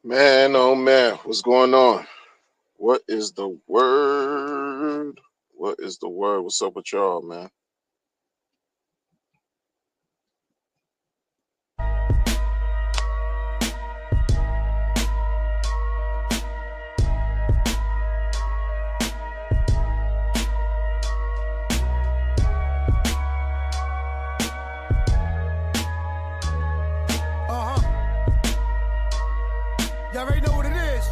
Man, oh man, what's going on? What is the word? What is the word? What's up with y'all, man? Y'all already know what it is.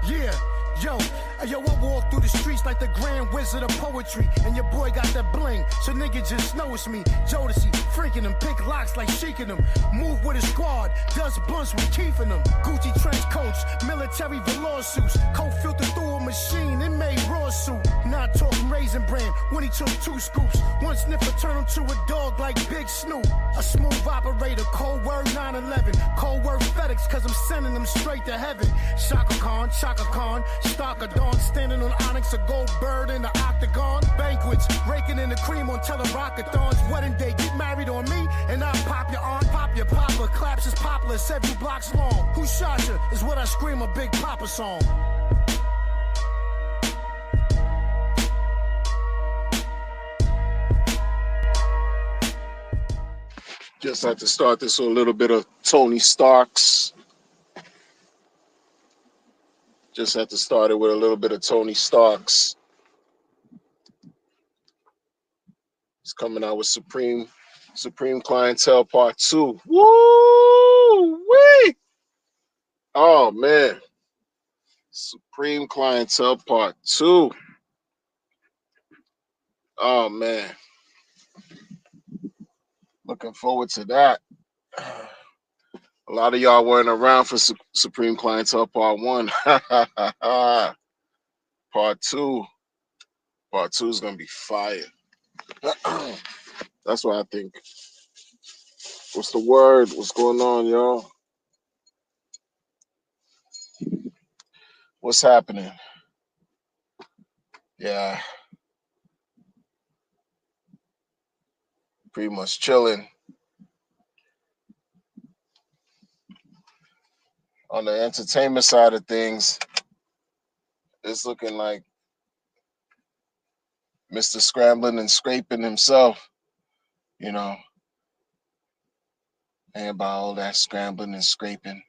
Yeah, yo, I walk through the streets like the grand wizard of poetry. And your boy got that bling, so nigga just know it's me. Jodeci, freaking them, pick locks like shaking them. Move with a squad, does blunts with Keith in them. Gucci trench coats, military velour suits. Coat filtered through a machine and made raw suit. Not talking raisin brand when he took 2 scoops. One sniffer turned him to a dog like Big Snoop. A smooth operator, cold word 911. Cold word FedEx, cause I'm sending them straight to heaven. Shaka Khan, Stalker Dawn, standing on Onyx, a gold bird in the octagon. Banquets, raking in the cream on Telerockathons. Wedding day, get married on me, and I'll pop your aunt, pop your papa. Claps is popular, 7 blocks long. Who shot you? Is what I scream, a Big Papa song. Just had to start this with a little bit of Tony Starks. Just had to start it with a little bit of Tony Starks. He's coming out with Supreme Clientele Part 2. Woo-wee! Oh, man. Supreme Clientele Part 2. Oh, man. Looking forward to that. A lot of y'all weren't around for Supreme Clientele Part 1. Part 2. Part 2 is going to be fire. That's what I think. What's the word? What's going on, y'all? What's happening? Yeah. Pretty much chilling. On the entertainment side of things, it's looking like Mr. Scrambling and Scraping himself, you know. And about all that scrambling and scraping.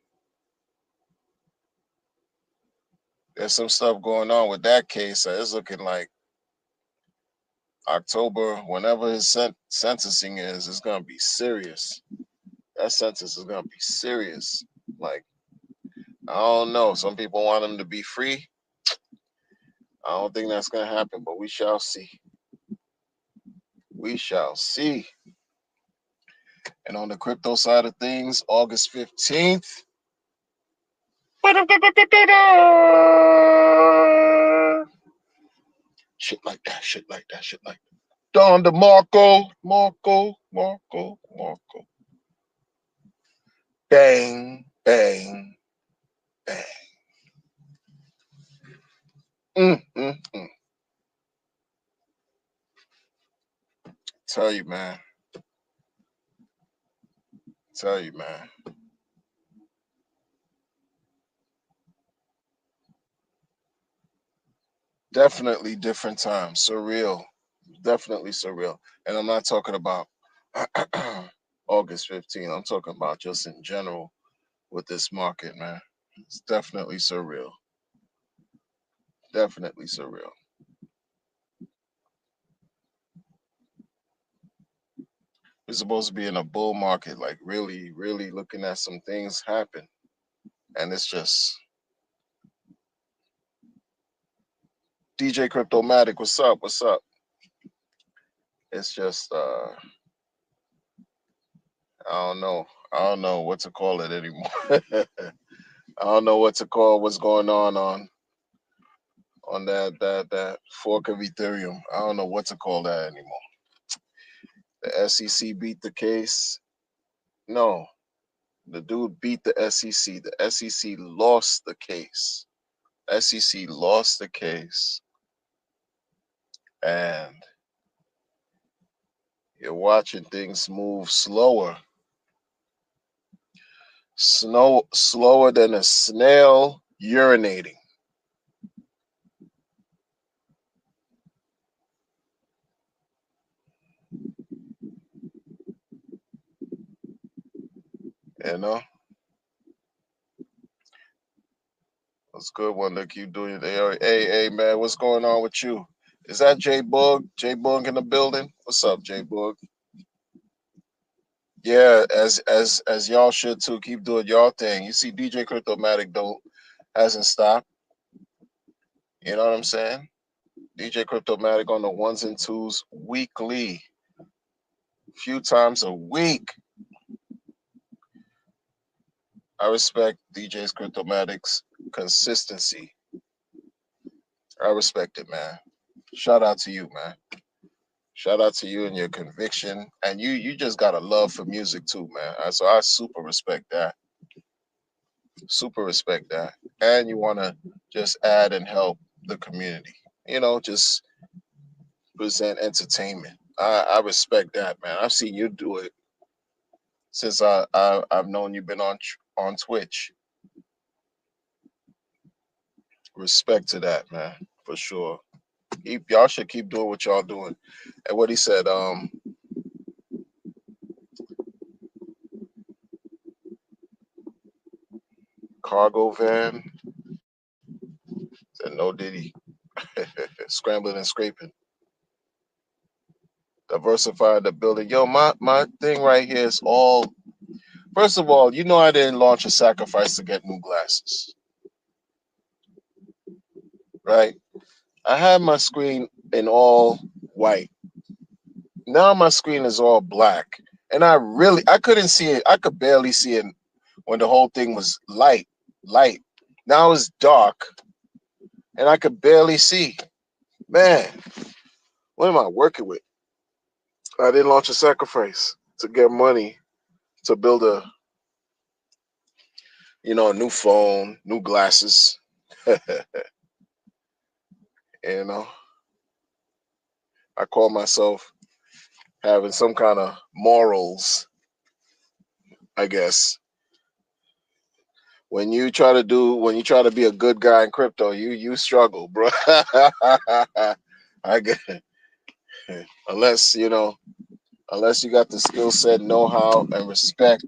There's some stuff going on with that case. It's looking like October, whenever his sentencing is, it's going to be serious. That sentence is going to be serious. Like, I don't know. Some people want him to be free. I don't think that's going to happen, but we shall see. We shall see. And on the crypto side of things, August 15th. Shit like that, shit like that, shit like that. Don DeMarco, Marco. Bang, bang, bang. Mm. Tell you, man. Definitely different times. Surreal. Definitely surreal. And I'm not talking about August 15th. I'm talking about just in general with this market, man. It's definitely surreal. Definitely surreal. We're supposed to be in a bull market, like really, really looking at some things happen. And it's just DJ Cryptomatic, what's up? What's up? It's just I don't know what to call it anymore. I don't know what to call what's going on that fork of Ethereum. I don't know what to call that anymore. The SEC beat the case. No, the dude beat the SEC. The SEC lost the case. SEC lost the case. And you're watching things move slower. slower than a snail urinating. You know, it's a good one to keep doing it. Hey, man, what's going on with you? Is that J Bug? J Bug in the building? What's up, J Bug? Yeah, as y'all should too. Keep doing y'all thing. You see, DJ Cryptomatic don't hasn't stopped. You know what I'm saying? DJ Cryptomatic on the ones and twos weekly, few times a week. I respect DJ's Cryptomatic's consistency. I respect it, man. Shout out to you, man. Shout out to you and your conviction, and you just got a love for music too, man. So I super respect that. Super respect that. And you want to just add and help the community. Just present entertainment. I respect that, man. I've seen you do it since I've known you've been on Twitch. Respect to that, man, for sure. Y'all should keep doing what y'all doing. And what he said, cargo van, said no diddy, scrambling and scraping, diversify the building. Yo, my thing right here is all. First of all, I didn't launch a sacrifice to get new glasses, right? I had my screen in all white. Now my screen is all black, and I couldn't see it. I could barely see it when the whole thing was light. Now it's dark, and I could barely see. Man, what am I working with? I didn't launch a sacrifice to get money to build a new phone, new glasses. you know, I call myself having some kind of morals, I guess. When you try to be a good guy in crypto, you struggle, bro. I get unless unless you got the skill set, know-how, and respect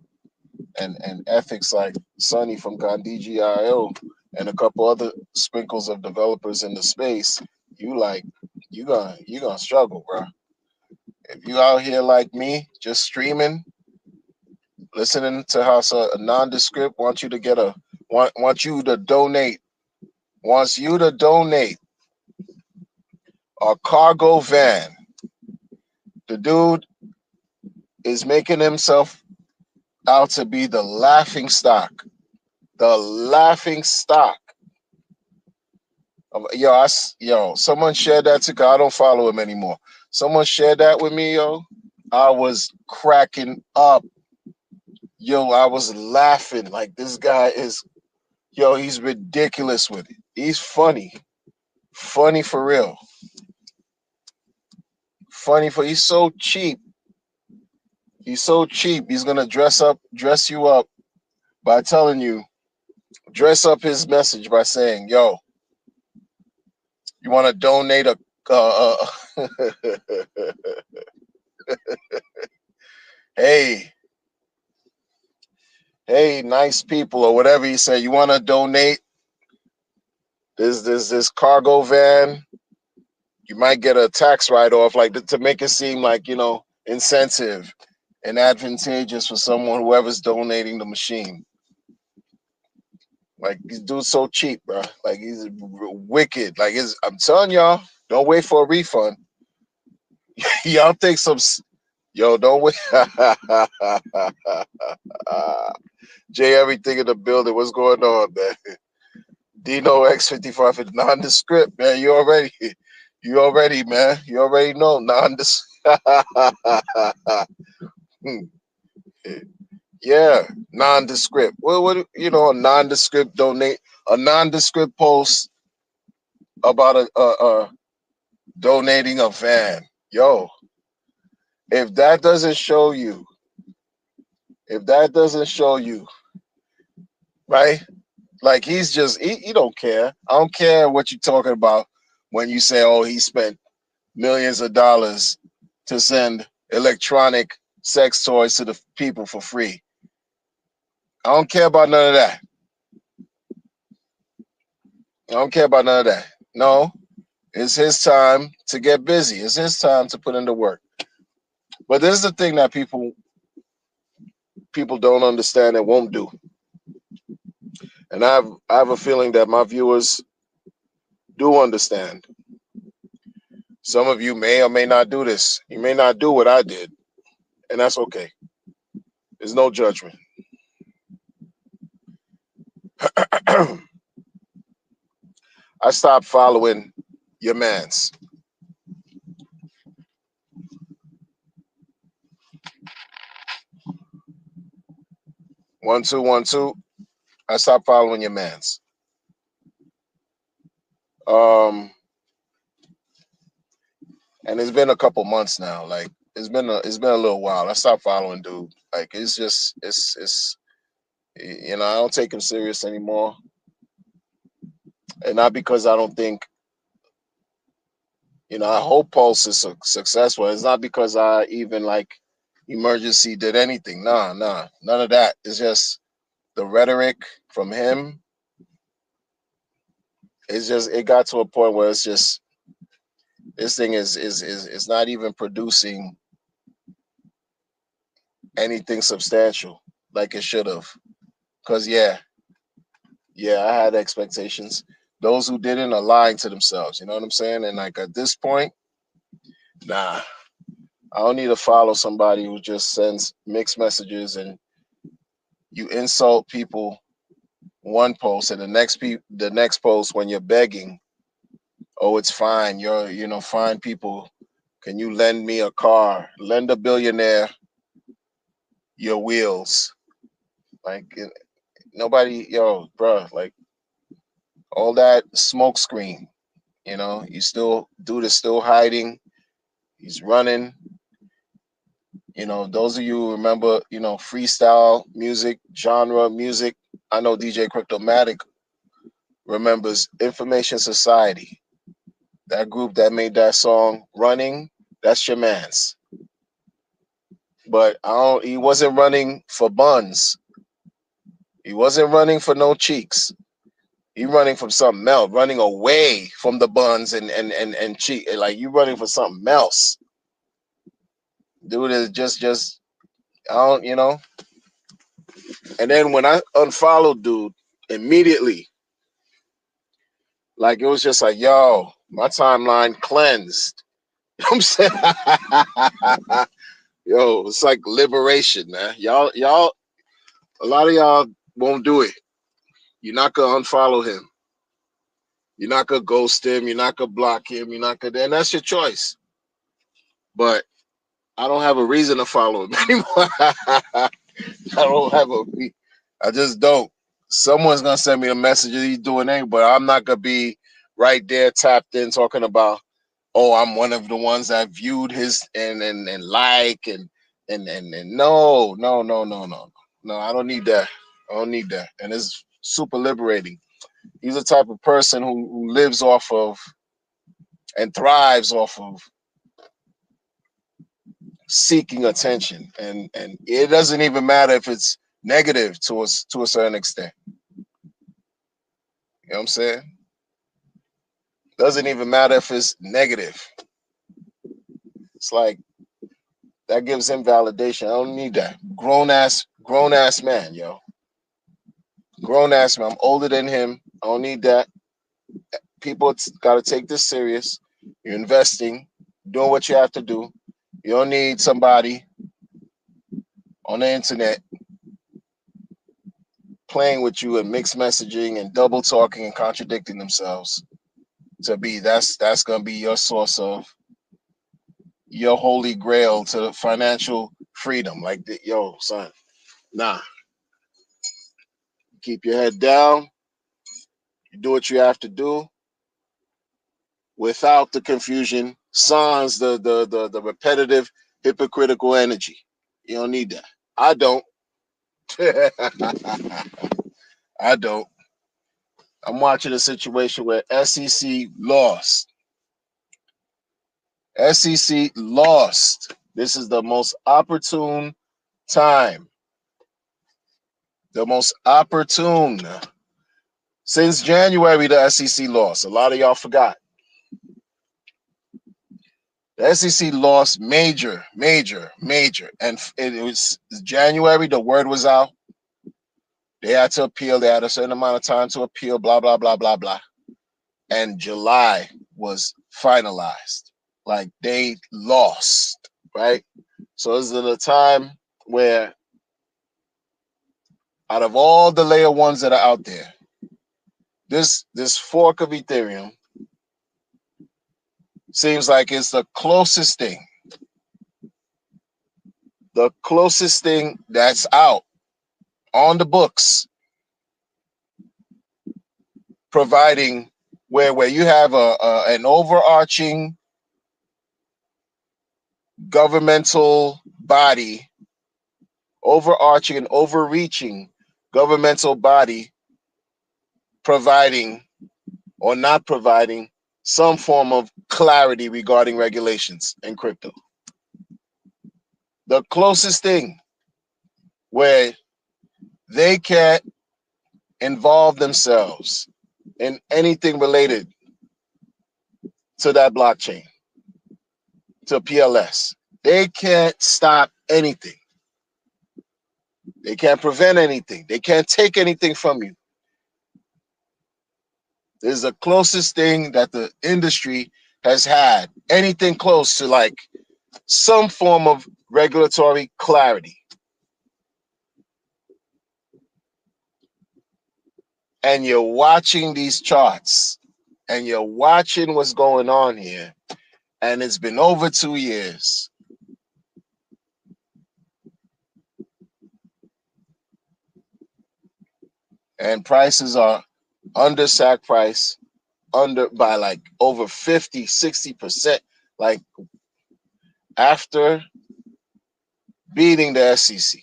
and ethics like Sonny from Gandhi.io and a couple other sprinkles of developers in the space, you gonna struggle, bro. If you out here like me, just streaming, listening to how a nondescript wants you to donate, wants you to donate a cargo van. The dude is making himself out to be the laughing stock. The laughing stock. Yo, someone shared that too. 'Cause I don't follow him anymore. Someone shared that with me, yo. I was cracking up. Yo, I was laughing. Like this guy is, yo, he's ridiculous with it. He's funny. Funny for real. He's so cheap. He's so cheap. He's gonna dress you up by telling you, dress up his message by saying, "Yo, you want to donate a hey, hey, nice people," or whatever he said. You want to donate this cargo van? You might get a tax write off, like to make it seem like incentive and advantageous for whoever's donating the machine. Like this dude's so cheap, bro. Like he's wicked. I'm telling y'all, don't wait for a refund. Y'all think yo, don't wait. Jay, everything in the building. What's going on, man? Dino X55 is nondescript, man. Man. You already know nondescript. Yeah, nondescript. What a nondescript a nondescript post about a donating a van. Yo, if that doesn't show you, if that doesn't show you right? Like he's just he don't care. I don't care what you're talking about when you say, oh, he spent millions of dollars to send electronic sex toys to the people for free. I don't care about none of that. I don't care about none of that. No, it's his time to get busy. It's his time to put into work. But this is the thing that people don't understand and won't do. And I have a feeling that my viewers do understand. Some of you may or may not do this. You may not do what I did, and that's okay. There's no judgment. I stopped following your mans. 1212. I stopped following your mans. Um, and it's been a couple months now. Like it's been a little while. I stopped following dude. Like it's just it's I don't take him serious anymore. And not because I don't think I hope Pulse is successful. It's not because I even like emergency did anything. Nah, none of that. It's just the rhetoric from him. It's just it got to a point where it's just this thing is not even producing anything substantial like it should have. Cause yeah, I had expectations. Those who didn't are lying to themselves. You know what I'm saying? And like at this point, nah, I don't need to follow somebody who just sends mixed messages and you insult people one post and the next post when you're begging, oh, it's fine. Fine people. Can you lend me a car? Lend a billionaire your wheels. Like nobody, bro, like all that smoke screen. You still dude is still hiding. He's running. Those of you who remember, freestyle music, genre music. I know DJ Cryptomatic remembers Information Society. That group that made that song Running, that's your man's. But he wasn't running for buns. He wasn't running for no cheeks. He running from something else, running away from the buns and cheek. Like you running for something else. Dude is just I don't. And then when I unfollowed dude immediately, like it was just like, yo, my timeline cleansed. You know what I'm saying? Yo, it's like liberation, man. Y'all, a lot of y'all won't do it. You're not gonna unfollow him. You're not gonna ghost him. You're not gonna block him. You're not gonna, and that's your choice. But I don't have a reason to follow him anymore. I don't have a. I just don't. Someone's gonna send me a message. He's doing it, but I'm not gonna be right there tapped in talking about. Oh, I'm one of the ones that viewed his and like and no. I don't need that. I don't need that. And it's super liberating. He's the type of person who lives off of and thrives off of seeking attention, and it doesn't even matter if it's negative to a certain extent. You know what I'm saying? Doesn't even matter if it's negative. It's like that gives him validation. I don't need that. Grown ass man, yo. Grown ass man. I'm older than him. I don't need that. People got to take this serious. You're investing, doing what you have to do. You don't need somebody on the internet playing with you and mixed messaging and double talking and contradicting themselves to be that's gonna be your source of your holy grail to financial freedom. Like yo, son, nah. Keep your head down. You do what you have to do without the confusion, sans the repetitive, hypocritical energy. You don't need that. I don't. I I don't. I'm watching a situation where SEC lost. SEC lost. This is the most opportune time. The most opportune. Since January, the SEC lost. A lot of y'all forgot. The SEC lost major. And it was January, the word was out. They had to appeal. They had a certain amount of time to appeal, blah, blah, blah, blah, blah. And July was finalized. Like they lost, right? So this is a time where out of all the layer ones that are out there, this fork of Ethereum seems like it's the closest thing that's out on the books, providing where you have an overarching governmental body, overarching and overreaching governmental body providing or not providing some form of clarity regarding regulations in crypto. The closest thing where they can't involve themselves in anything related to that blockchain, to PLS. They can't stop anything. They can't prevent anything. They can't take anything from you. This is the closest thing that the industry has had. Anything close to like some form of regulatory clarity. And you're watching these charts and you're watching what's going on here. And it's been over 2 years. And prices are under sack price, under by like over 50, 60%. Like after beating the SEC.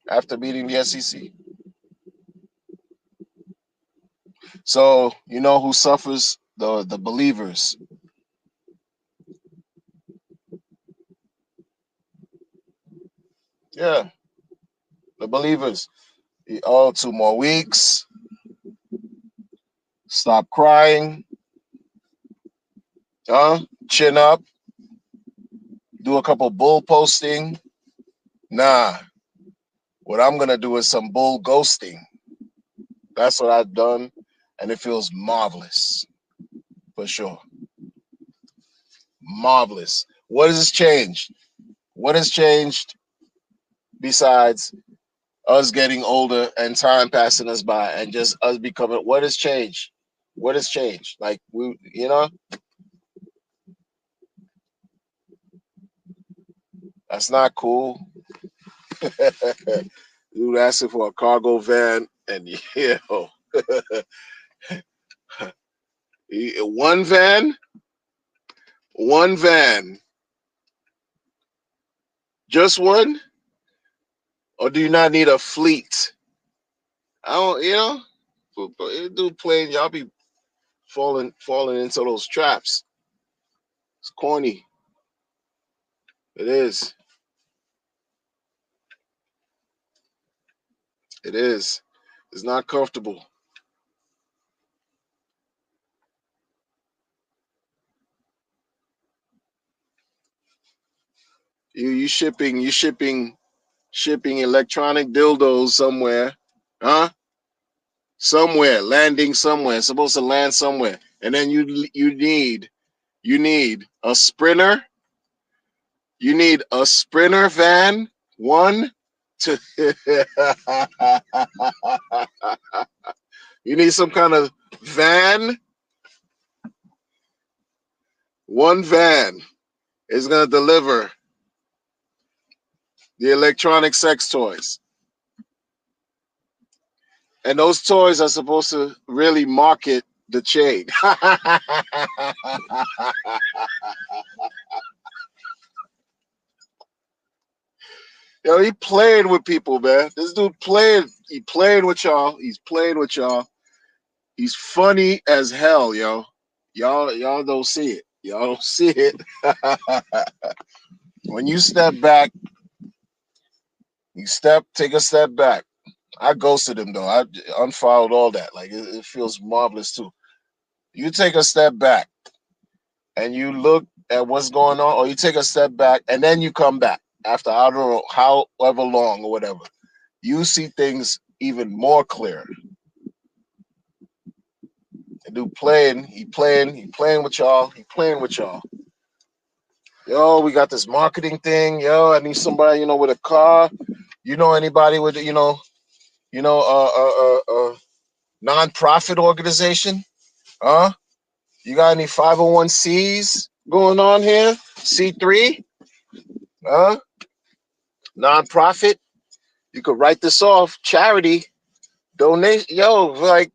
After beating the SEC. So you know who suffers? The believers. Yeah, the believers. Oh, 2 more weeks. Stop crying. Chin up. Do a couple bull posting. Nah. What I'm gonna do is some bull ghosting. That's what I've done, and it feels marvelous. For sure. Marvelous. What has changed? What has changed besides us getting older and time passing us by and just us becoming, what has changed? What has changed? Like that's not cool. Dude asking for a cargo van and one van, just one, or do you not need a fleet? I don't, dude playing, y'all be falling into those traps. It's corny. It is. It is. It's not comfortable. You shipping electronic dildos somewhere, huh? Somewhere, landing somewhere. It's supposed to land somewhere, and then you need a sprinter. You need a sprinter van. One to you need some kind of van. One van is gonna deliver the electronic sex toys. And those toys are supposed to really market the chain. Yo, he playing with people, man. This dude playing. He playing with y'all. He's playing with y'all. He's funny as hell, yo. Y'all don't see it. Y'all don't see it. When you step back, take a step back. I ghosted him though. I unfollowed all that. Like it feels marvelous too. You take a step back and you look at what's going on, or you take a step back and then you come back after I don't know however long or whatever. You see things even more clear. The dude playing, he playing with y'all, he playing with y'all. Yo, we got this marketing thing. Yo, I need somebody, with a car. You know anybody with, non-profit organization? Huh? You got any 501c's going on here? C3? Huh? Non-profit? You could write this off. Charity, donation. Yo, like,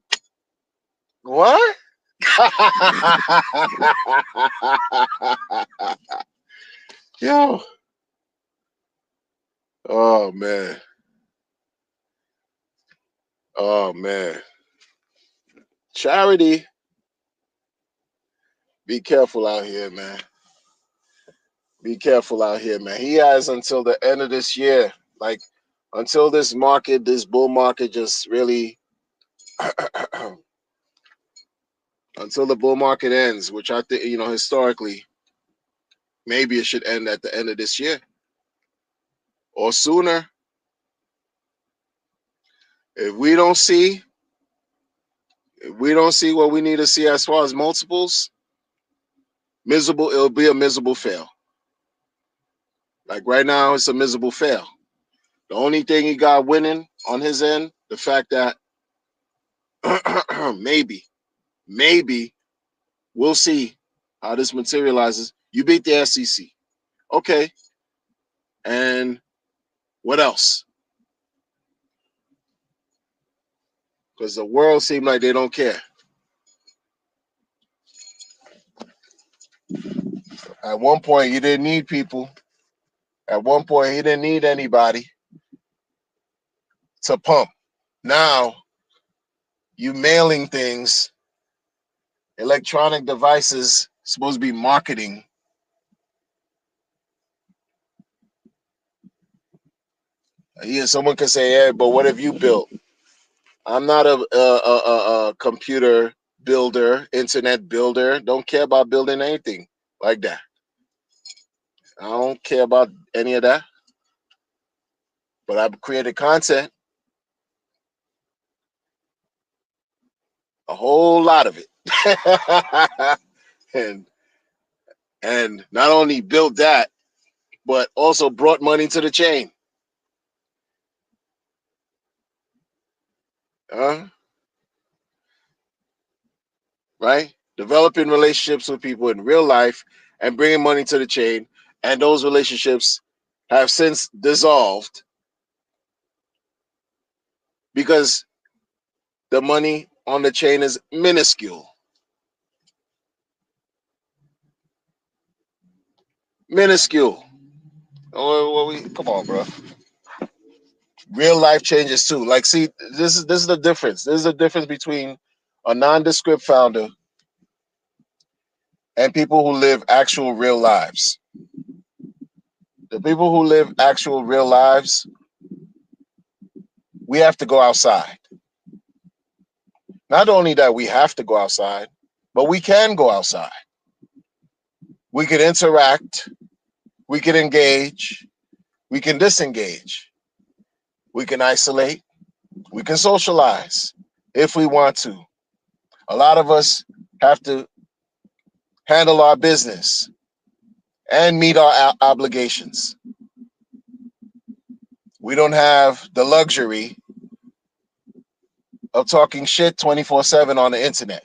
what? Yo. Oh, man. Oh, man. Charity, be careful out here, man. Be careful out here, man. He has until the end of this year, like until this bull market just really, until the bull market ends, which I think, historically, maybe it should end at the end of this year or sooner. If we don't see what we need to see as far as multiples, it'll be a miserable fail. Like right now, it's a miserable fail. The only thing he got winning on his end, the fact that maybe we'll see how this materializes. You beat the SEC. Okay. And what else? Because the world seems like they don't care. At one point, you didn't need people. At one point, he didn't need anybody to pump. Now, you mailing things, electronic devices, supposed to be marketing. Yeah, someone could say, "Yeah, but what have you built?" I'm not a computer builder, internet builder. Don't care about building anything like that. I don't care about any of that. But I've created content, a whole lot of it, and not only built that, but also brought money to the chain. Right? Developing relationships with people in real life and bringing money to the chain, and those relationships have since dissolved because the money on the chain is minuscule. Minuscule. Come on, bro. Real life changes too. Like, see, this is the difference. This is the difference between a nondescript founder and people who live actual real lives. The people who live actual real lives, we have to go outside. Not only that we have to go outside, but we can go outside. We could interact, we could engage, we can disengage, we can isolate, we can socialize if we want to. A lot of us have to handle our business and meet our obligations. We don't have the luxury of talking shit 24/7 on the internet.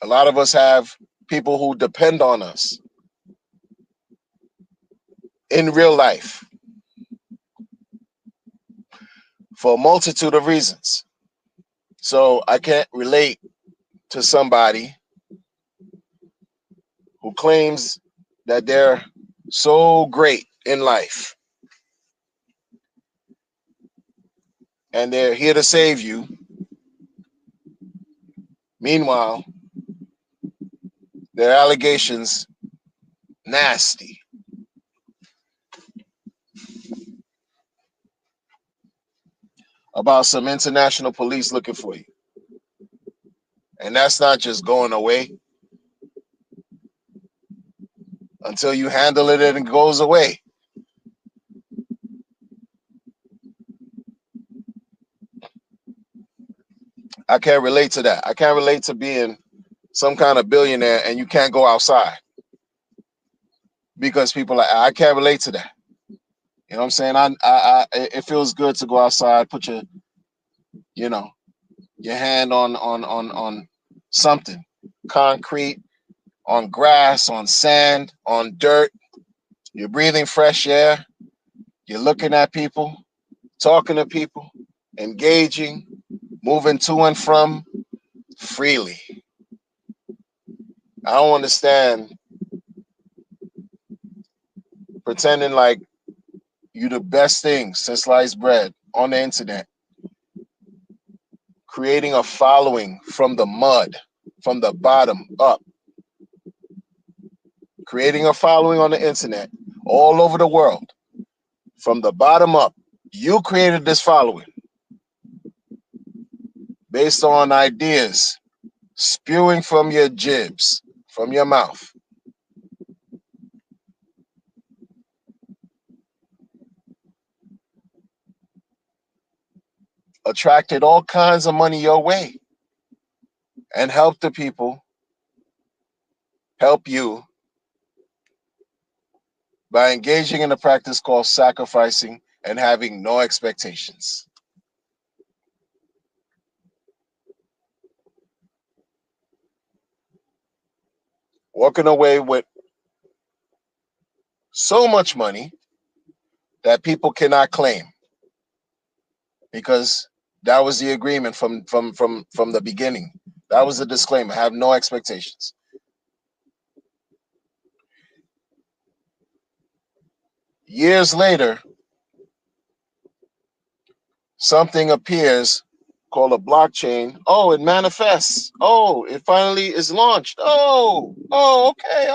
A lot of us have people who depend on us in real life. for a multitude of reasons. So I can't relate to somebody who claims that they're so great in life and they're here to save you. Meanwhile, their allegations nasty. About some international police looking for you. And that's not just going away until you handle it and it goes away. I can't relate to that. I can't relate to being some kind of billionaire and you can't go outside because people are, I can't relate to that. You know what I'm saying? It feels good to go outside, put your, you know, your hand on something, concrete, on grass, on sand, on dirt. You're breathing fresh air. You're looking at people, talking to people, engaging, moving to and from freely. I don't understand pretending like you the best thing since sliced bread on the internet, creating a following from the mud, from the bottom up, creating a following on the internet all over the world, from the bottom up. You created this following based on ideas spewing from your jibs, from your mouth. Attracted all kinds of money your way and helped the people help you by engaging in a practice called sacrificing and having no expectations. Walking away with so much money that people cannot claim because that was the agreement from the beginning. That was the disclaimer. Have no expectations. Years later, something appears called a blockchain. Oh, it manifests. Oh, it finally is launched. Oh, okay.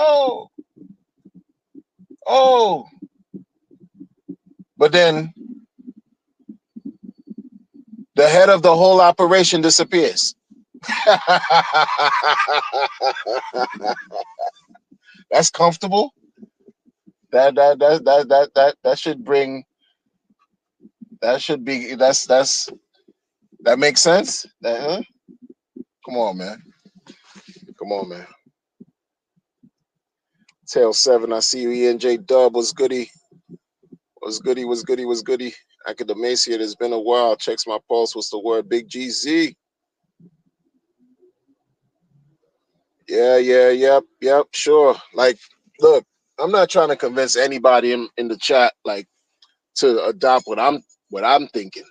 Oh. But then the head of the whole operation disappears. That's comfortable. That should bring. That should be. That makes sense. Huh? Come on, man. Come on, man. Tail 7. I see you. ENJ Dub was goody. Was goody. Was goody. Was goody. Academacia. It's been a while. Checks my pulse. What's the word? Big GZ. Yeah. Yep. Sure. Like, look, I'm not trying to convince anybody in the chat like to adopt what I'm thinking.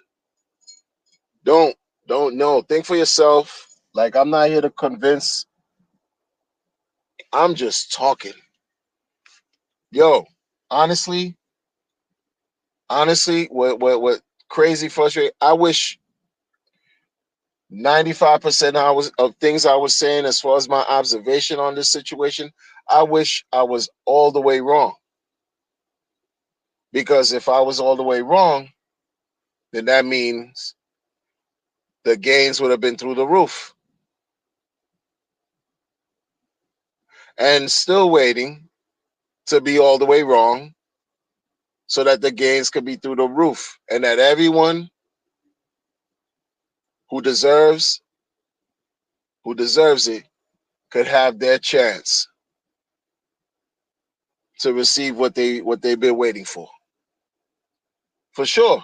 Don't know. Think for yourself. Like, I'm not here to convince. I'm just talking. Yo, honestly, what crazy frustrating. I wish 95% of things I was saying as far as my observation on this situation, I wish I was all the way wrong. Because if I was all the way wrong, then that means the gains would have been through the roof. And still waiting to be all the way wrong so that the gains could be through the roof and that everyone who deserves it could have their chance to receive what they've been waiting for. For sure.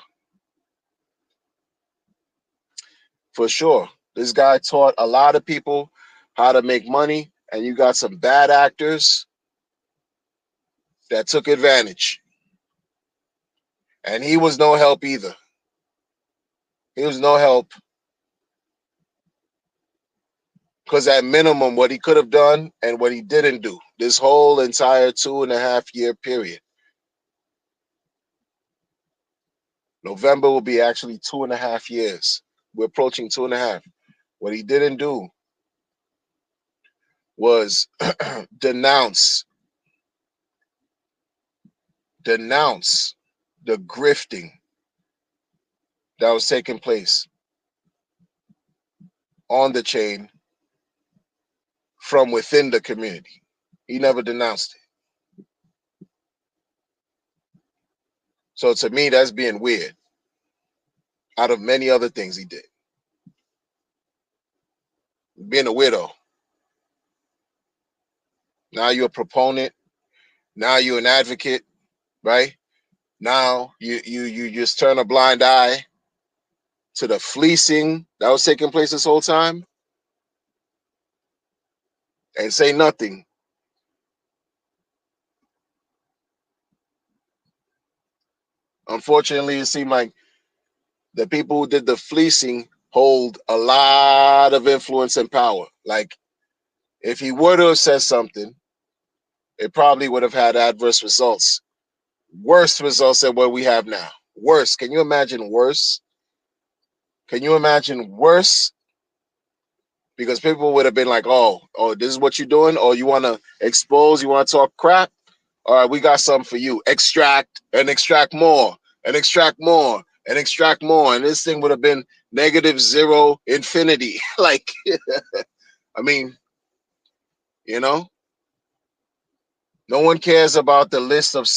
For sure. This guy taught a lot of people how to make money, and you got some bad actors that took advantage. And he was no help either. He was no help. Because at minimum, what he could have done and what he didn't do this whole entire 2.5 year period. November will be actually 2.5 years. We're approaching 2.5. What he didn't do was denounce the grifting that was taking place on the chain from within the community. He never denounced it. So to me, that's being weird out of many other things he did. Being a weirdo. Now you're a proponent. Now you're an advocate, right? Now you just turn a blind eye to the fleecing that was taking place this whole time and say nothing. Unfortunately, it seemed like the people who did the fleecing hold a lot of influence and power. Like, if he were to have said something, it probably would have had adverse results. Worse results than what we have now. Worse. Can you imagine worse? Can you imagine worse? Because people would have been like, oh, this is what you're doing? Oh, you want to expose? You want to talk crap? All right, we got something for you. Extract and extract more and extract more and extract more. And this thing would have been -0 infinity. Like, I mean, you know, no one cares about the list of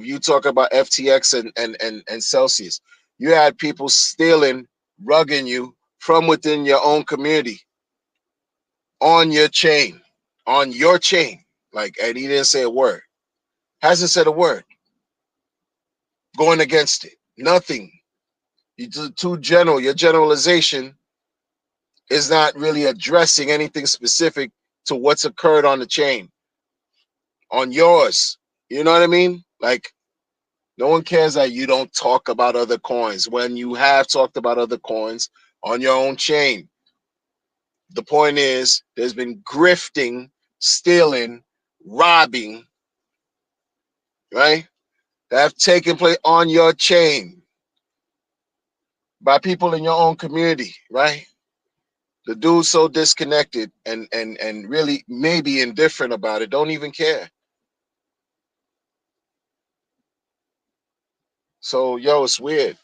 you talking about FTX and Celsius. You had people stealing, rugging you from within your own community on your chain, Like, and he didn't say a word. Hasn't said a word. Going against it. Nothing. You're too general. Your generalization is not really addressing anything specific to what's occurred on the chain, on yours. You know what I mean? Like, no one cares that you don't talk about other coins when you have talked about other coins on your own chain. The point is, there's been grifting, stealing, robbing, right? That have taken place on your chain by people in your own community, right? The dude's so disconnected and really maybe indifferent about it, don't even care. So, yo, it's weird.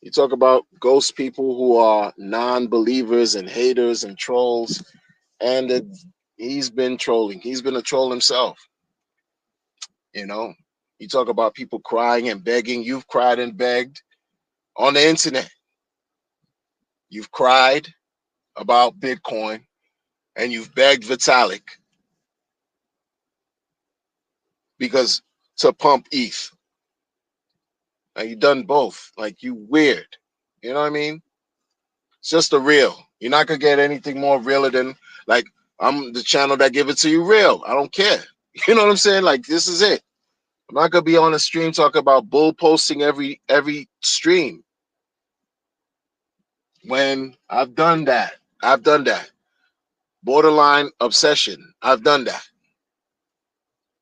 You talk about ghost people who are non-believers and haters and trolls, and he's been trolling. He's been a troll himself. You know, you talk about people crying and begging. You've cried and begged on the internet. You've cried about Bitcoin and you've begged Vitalik because to pump ETH. Now you done both. Like, you weird. You know what I mean? It's just a real. You're not gonna get anything more realer than, like, I'm the channel that give it to you real. I don't care. You know what I'm saying? Like, this is it. I'm not gonna be on a stream talking about bull posting every stream. When I've done that. I've done that. Borderline obsession. I've done that.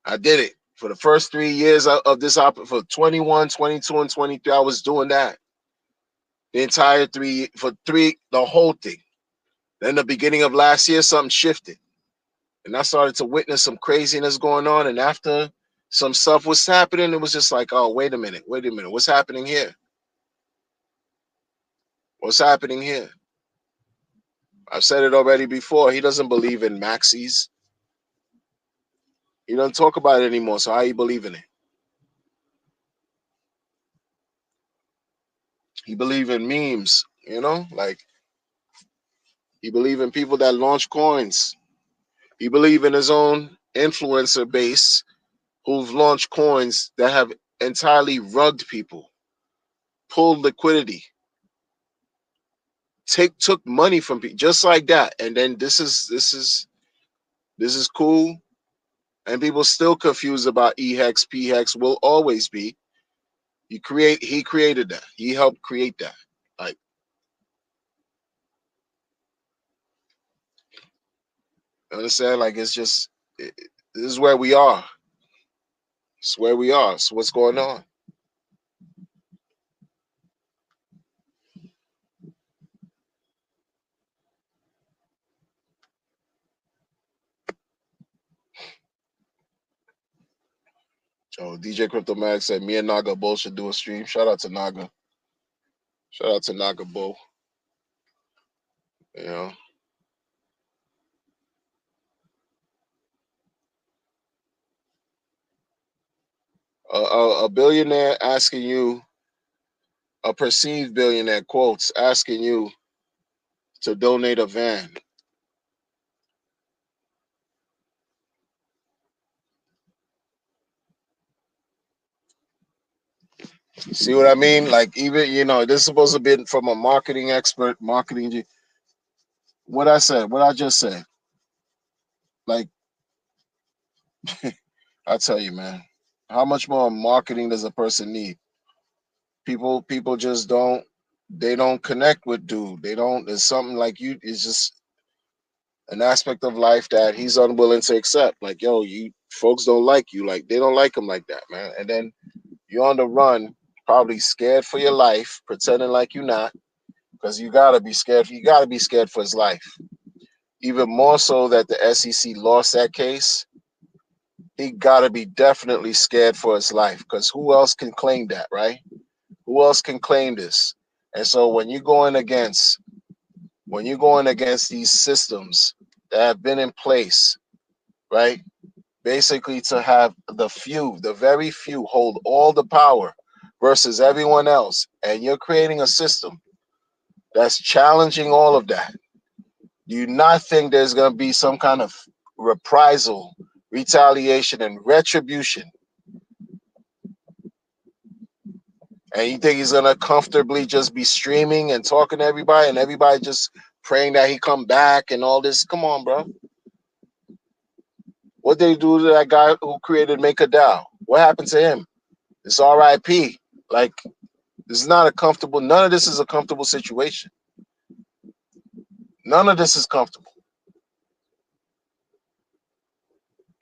I did it for the first 3 years of this for 21, 22, and 23. I was doing that. The entire the whole thing. Then the beginning of last year, something shifted. And I started to witness some craziness going on. And after some stuff was happening, it was just like, oh, wait a minute. What's happening here? What's happening here? I've said it already before. He doesn't believe in maxis. He doesn't talk about it anymore. So how you believe in it? He believe in memes, like, he believe in people that launch coins. He believe in his own influencer base who've launched coins that have entirely rugged people, pulled liquidity, took money from people just like that. And then this is cool. And people still confused about EHEX, PHEX, will always be. He created that. He helped create that. You understand? Like this is where we are. It's where we are. So what's going on? So DJ Crypto Max said me and Naga Bull should do a stream. Shout out to Naga. Shout out to Naga Bull. You know. A billionaire asking you, a perceived billionaire quotes asking you to donate a van. See what I mean? Like even this is supposed to be from a marketing expert, marketing. What I said, what I just said. Like I tell you, man, how much more marketing does a person need? People just don't. They don't connect with dude. They don't. There's something like you. It's just an aspect of life that he's unwilling to accept. Like yo, you folks don't like you. Like they don't like him like that, man. And then you're on the run, probably scared for your life, pretending like you're not, because you gotta be scared. You gotta be scared for his life. Even more so that the SEC lost that case. He gotta be definitely scared for his life, because who else can claim that, right? Who else can claim this? And so when you're going against these systems that have been in place, right? Basically to have the few, the very few hold all the power versus everyone else, and you're creating a system that's challenging all of that. Do you not think there's going to be some kind of reprisal, retaliation, and retribution? And you think he's going to comfortably just be streaming and talking to everybody and everybody just praying that he come back and all this? Come on, bro. What did they do to that guy who created MakerDAO? What happened to him? It's RIP. Like, this is not a comfortable, none of this is a comfortable situation. None of this is comfortable.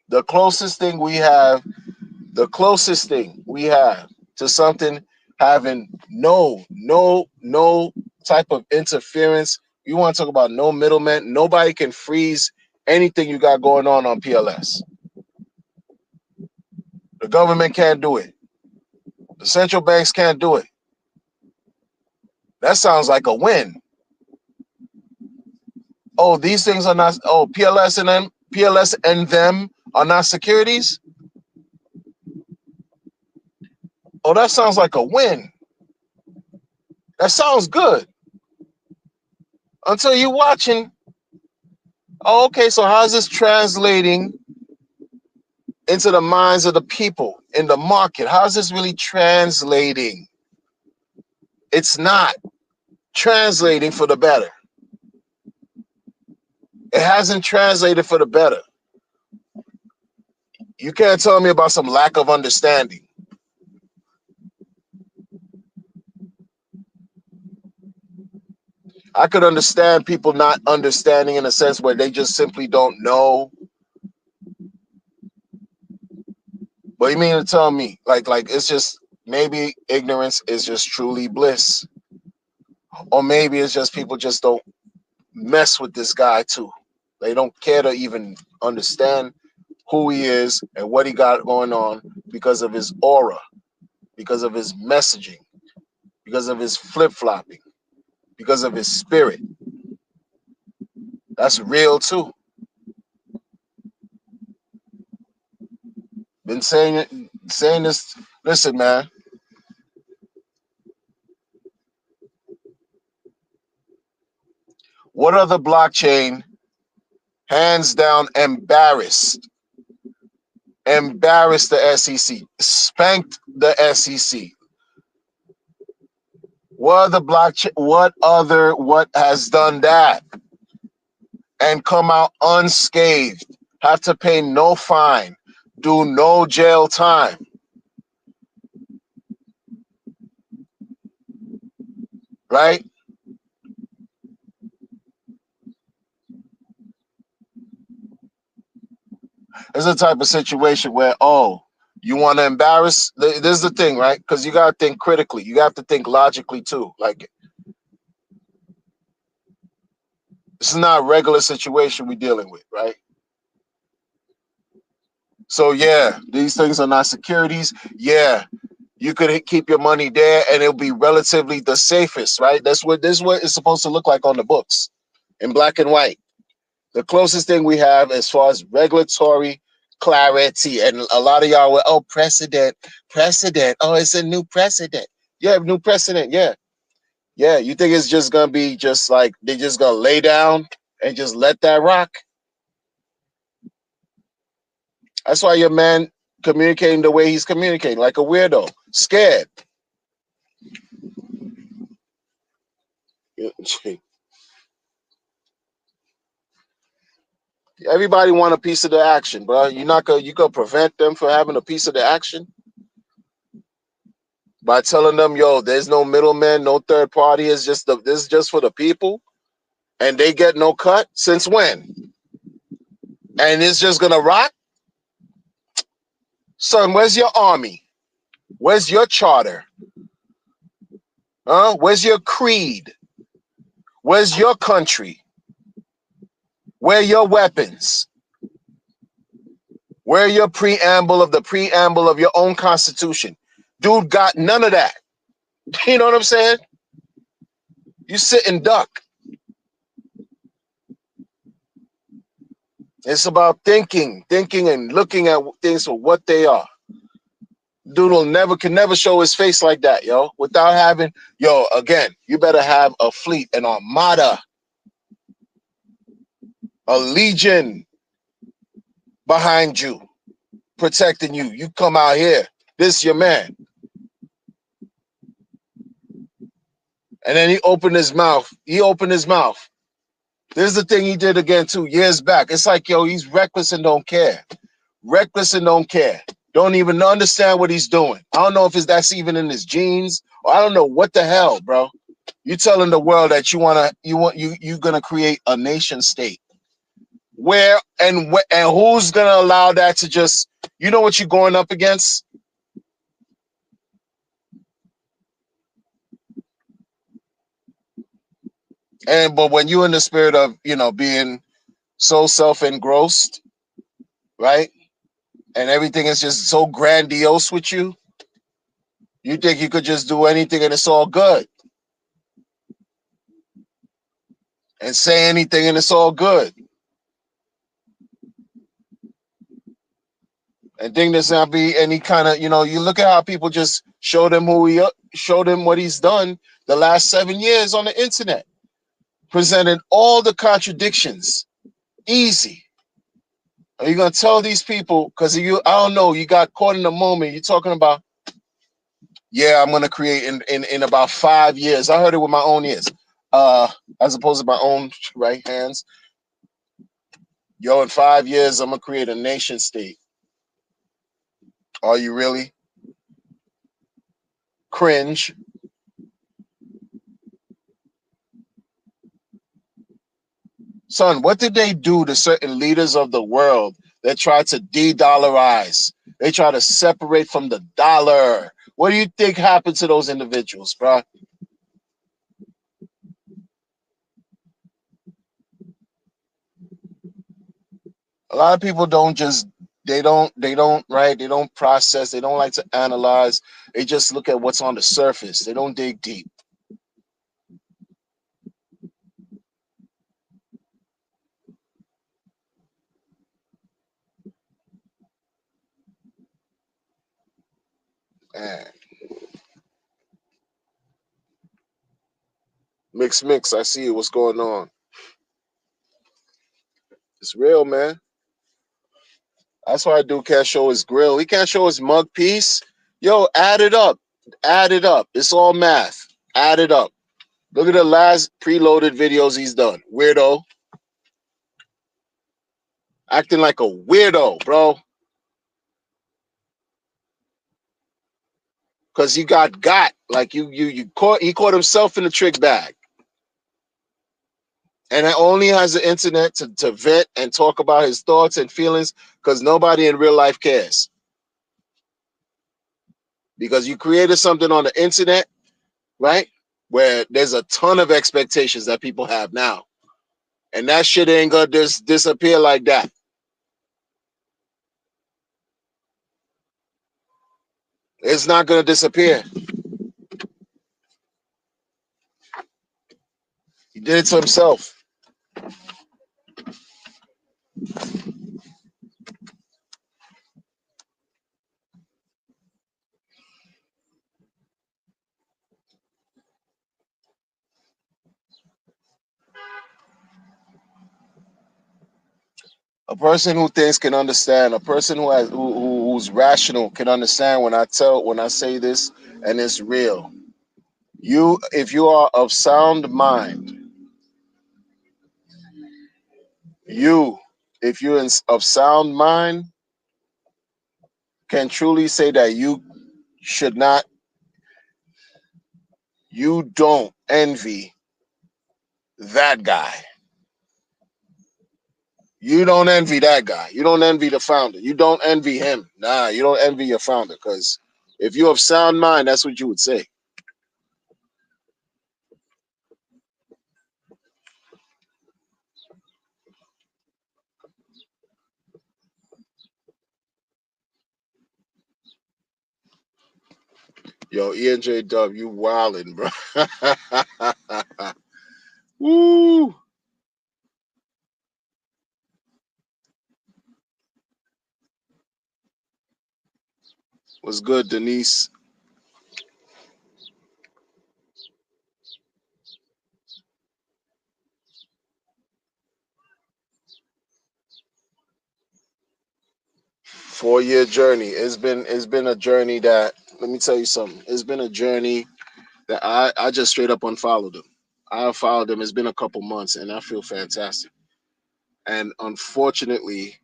The closest thing we have to something having no type of interference. You want to talk about no middleman? Nobody can freeze anything you got going on PLS. The government can't do it. The central banks can't do it. That sounds like a win. Oh, these things are not. Oh, PLS and them are not securities. Oh, that sounds like a win. That sounds good. Until you're watching. Oh, okay, so how's this translating into the minds of the people in the market? How's this really translating? It's not translating for the better. It hasn't translated for the better. You can't tell me about some lack of understanding. I could understand people not understanding in a sense where they just simply don't know. But you mean to tell me, like it's just maybe ignorance is just truly bliss, or maybe it's just people just don't mess with this guy too. They don't care to even understand who he is and what he got going on because of his aura, because of his messaging, because of his flip-flopping, because of his spirit. That's real too. Been saying this. Listen, man. What other blockchain, hands down, embarrassed the SEC, spanked the SEC? What has done that and come out unscathed, have to pay no fine, do no jail time? Right? It's a type of situation where, oh, you want to embarrass. This is the thing, right? Because you got to think critically. You have to think logically too. Like, this is not a regular situation we're dealing with, right? So yeah, these things are not securities. Yeah, you could keep your money there, and it'll be relatively the safest, right? This is what it's supposed to look like on the books, in black and white. The closest thing we have as far as regulatory clarity, and a lot of y'all were, oh, precedent. Oh, it's a new precedent. Yeah, new precedent. Yeah, yeah. You think it's just gonna be just like they just gonna lay down and just let that rock? That's why your man communicating the way he's communicating, like a weirdo, scared. Everybody want a piece of the action, bro. You gonna prevent them from having a piece of the action by telling them, yo, there's no middleman, no third party. This is just for the people, and they get no cut. Since when? And it's just gonna rock, son. Where's your army? Where's your charter? Huh? Where's your creed? Where's your country? Where are your weapons? Where are your preamble of your own constitution? Dude got none of that. You know what I'm saying? You sit and duck. It's about thinking and looking at things for what they are. Dude can never show his face like that, yo, without having, again, you better have a fleet, an armada, a legion behind you, protecting you. You come out here, this is your man. And then he opened his mouth. This is the thing he did again 2 years back. It's like, yo, he's reckless and don't care. Don't even understand what he's doing. I don't know if that's even in his genes, or I don't know what the hell, bro. You telling the world that you're gonna create a nation state. Where and who's gonna allow that to just, you know what you're going up against? But when you're in the spirit of, being so self-engrossed, right? And everything is just so grandiose with you, you think you could just do anything and it's all good. And say anything and it's all good. And think there's not be any kind of, you look at how people just show them what he's done the last 7 years on the internet. Presented all the contradictions. Easy. Are you going to tell these people, because I don't know, you got caught in the moment. You're talking about, yeah, I'm going to create in about 5 years. I heard it with my own ears, as opposed to my own right hands. Yo, in 5 years, I'm going to create a nation state. Are you really? Cringe. Son, what did they do to certain leaders of the world that tried to de-dollarize? They try to separate from the dollar. What do you think happened to those individuals, bro? A lot of people don't process, they don't like to analyze. They just look at what's on the surface. They don't dig deep. Man. Mix, I see what's going on. It's real, man. That's why dude can't show his grill. He can't show his mug piece. Yo, add it up. It's all math. Add it up. Look at the last preloaded videos he's done. Weirdo. Acting like a weirdo, bro. Because he got. Like he caught himself in the trick bag. And it only has the internet to vent and talk about his thoughts and feelings because nobody in real life cares. Because you created something on the internet, right? Where there's a ton of expectations that people have now. And that shit ain't gonna just disappear like that. It's not gonna disappear. He did it to himself. A person who thinks can understand. A person who's rational can understand when I say this, and it's real. You, if you are of sound mind, you, if you're of sound mind, can truly say that you should not, you don't envy that guy. You don't envy that guy. You don't envy the founder. You don't envy him. Nah, you don't envy your founder because if you're of sound mind, that's what you would say. Yo, ENJ Dub, you wildin', bro. Woo! What's good, Denise? 4 year journey. It's been a journey that, let me tell you something. It's been a journey that I just straight up unfollowed him. I followed him. It's been a couple months and I feel fantastic. And unfortunately,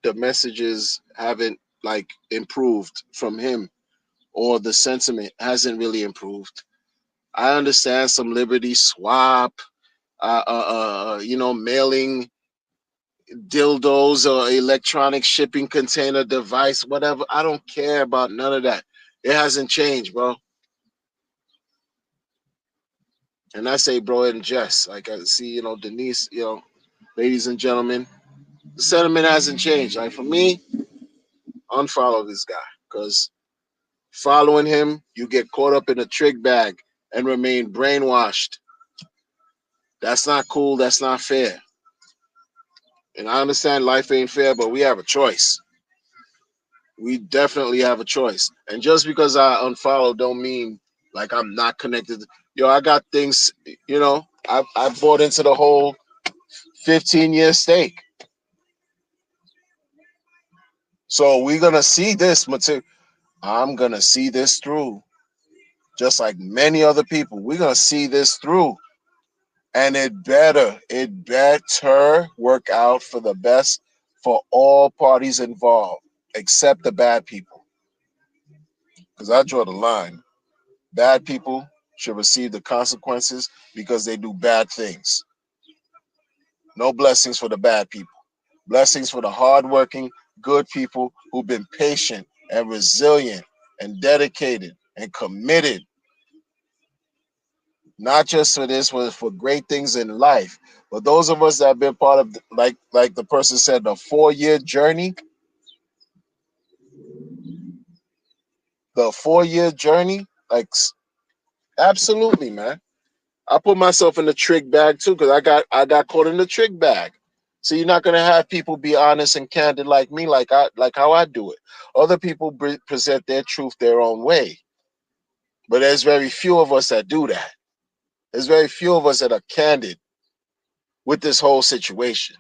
the messages haven't like improved from him, or the sentiment hasn't really improved. I understand some Liberty Swap, mailing dildos or electronic shipping container device, whatever. I don't care about none of that. It hasn't changed, bro. And I say, bro, in jest. Like I see, Denise, ladies and gentlemen, the sentiment hasn't changed. Like for me, unfollow this guy because following him, you get caught up in a trick bag and remain brainwashed. That's not cool. That's not fair. And I understand life ain't fair, but we have a choice. We definitely have a choice. And just because I unfollow don't mean like I'm not connected. Yo, I got things, I bought into the whole 15-year stake. So we're gonna see this material. I'm gonna see this through. Just like many other people. We're gonna see this through. And it better work out for the best for all parties involved, except the bad people. Because I draw the line. Bad people should receive the consequences because they do bad things. No blessings for the bad people. Blessings for the hardworking, good people who've been patient and resilient and dedicated and committed, not just for this, but for great things in life. But those of us that have been part of, like the person said, the 4 year journey, like absolutely, man. I put myself in the trick bag too because I got caught in the trick bag. So you're not gonna have people be honest and candid like me, like how I do it. Other people present their truth their own way, but there's very few of us that do that. There's very few of us that are candid with this whole situation.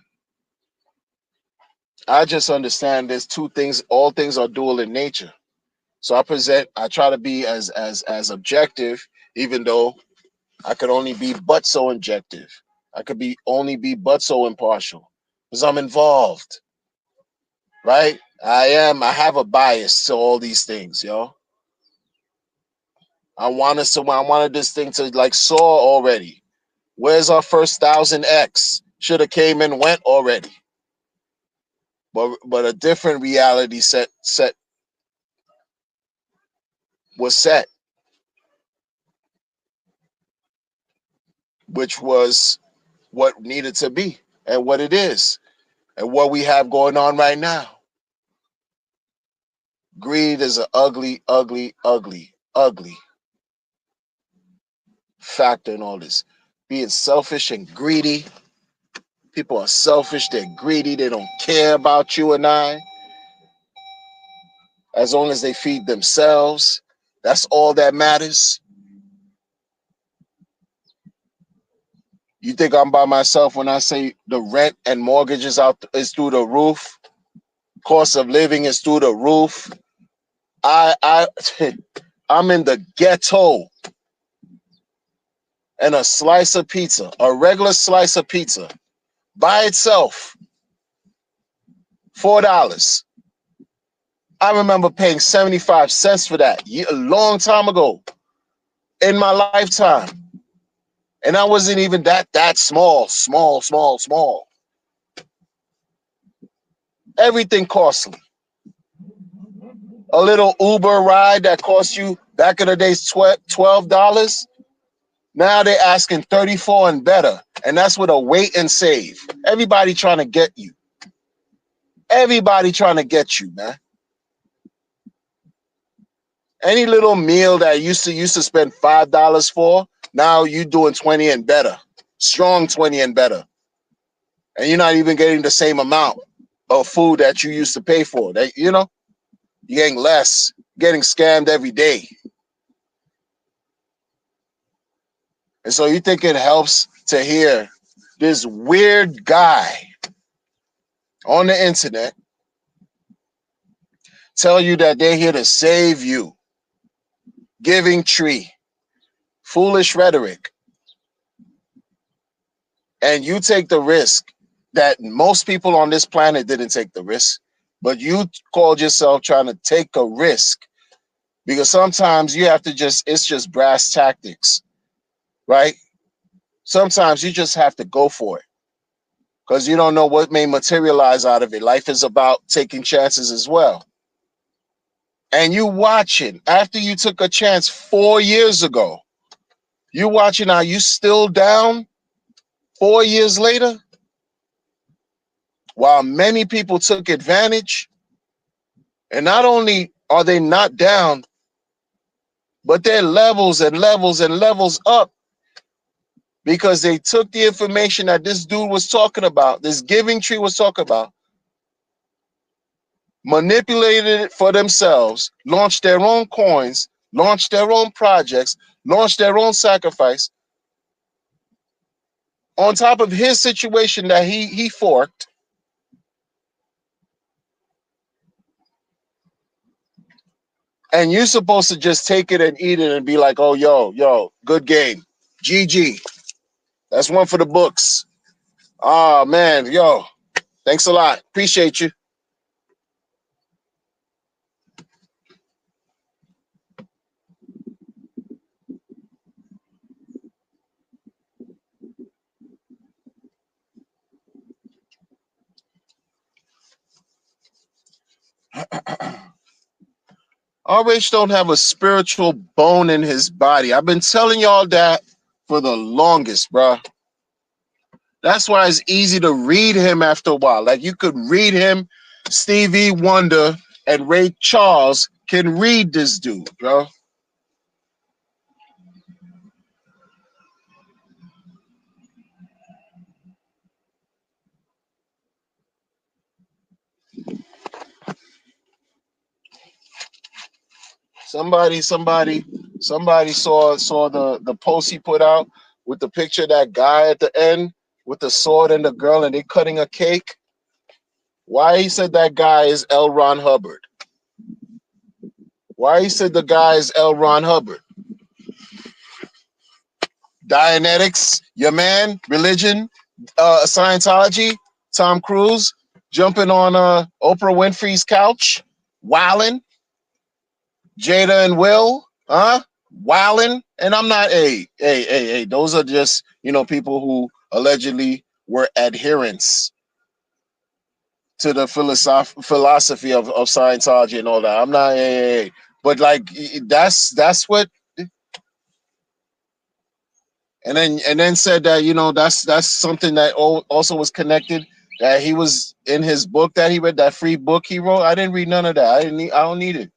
I just understand there's two things. All things are dual in nature. So I try to be as objective, even though I could only be but so objective. I could be only be but so impartial because I'm involved, right? I have a bias to all these things, yo. I wanted this thing to like soar already. Where's our first 1,000X? Should have came and went already. But a different reality was set, which was what needed to be and what it is and what we have going on right now. Greed is an ugly, ugly, ugly, ugly factor in all this. Being selfish and greedy. People are selfish, they're greedy, they don't care about you and I. As long as they feed themselves, that's all that matters. You think I'm by myself when I say the rent and mortgages is through the roof? Cost of living is through the roof. I'm in the ghetto, and a slice of pizza, a regular slice of pizza, by itself, $4. I remember paying 75 cents for that a long time ago in my lifetime. And I wasn't even that small. Everything costly. A little Uber ride that cost you back in the days $12. Now they're asking 34 and better. And that's with a wait and save. Everybody trying to get you. Everybody trying to get you, man. Any little meal that used to spend $5 for, now you doing 20 and better. Strong 20 and better. And you're not even getting the same amount of food that you used to pay for. You're getting less, getting scammed every day. And so you think it helps to hear this weird guy on the internet tell you that they're here to save you. Giving tree. Foolish rhetoric. And you take the risk that most people on this planet didn't take the risk, but you called yourself trying to take a risk, because sometimes you have to it's just brass tactics, right? Sometimes you just have to go for it because you don't know what may materialize out of it. Life is about taking chances as well. And you watching after you took a chance 4 years ago, you watching how you still down 4 years later. While many people took advantage, and not only are they not down, but they're levels and levels and levels up because they took the information that this dude was talking about, this giving tree was talking about, manipulated it for themselves, launched their own coins, launched their own projects, launched their own sacrifice on top of his situation that he forked. And you're supposed to just take it and eat it and be like, oh, yo, good game. GG. That's one for the books. Oh, man, yo, thanks a lot. Appreciate you. RH don't have a spiritual bone in his body. I've been telling y'all that for the longest, bro. That's why it's easy to read him after a while. Like you could read him, Stevie Wonder and Ray Charles can read this dude, bro. Somebody saw the post he put out with the picture of that guy at the end with the sword and the girl and they cutting a cake. Why he said that guy is L. Ron Hubbard? Why he said the guy is L. Ron Hubbard? Dianetics, your man, religion, Scientology, Tom Cruise jumping on Oprah Winfrey's couch, wilding. Jada and Will, huh? wilding, and I'm not. Hey. Those are just people who allegedly were adherents to the philosophy of Scientology and all that. I'm not. Hey. But like that's what. And then said that that's something that also was connected, that he was in his book that he read, that free book he wrote. I didn't read none of that. I don't need it,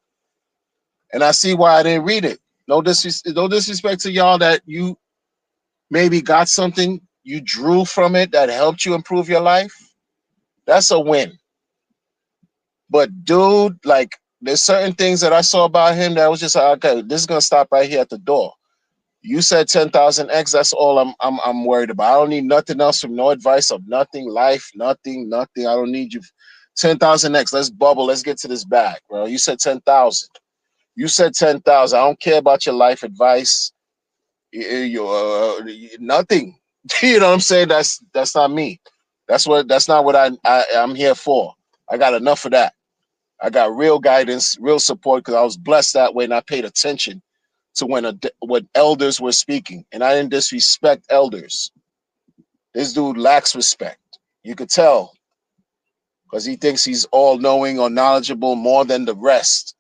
and I see why I didn't read it. No disrespect to y'all that you maybe got something you drew from it that helped you improve your life. That's a win. But dude, like there's certain things that I saw about him that was just like, okay, this is gonna stop right here at the door. You said 10,000x. That's all I'm worried about. I don't need nothing else from no advice of nothing, life, nothing. I don't need you. 10,000x. Let's bubble. Let's get to this bag, bro. You said 10,000. You said 10,000. I don't care about your life advice. Nothing. You know what I'm saying? That's not me. That's not what I'm here for. I got enough of that. I got real guidance, real support, because I was blessed that way and I paid attention to when elders were speaking, and I didn't disrespect elders. This dude lacks respect. You could tell, because he thinks he's all knowing or knowledgeable more than the rest.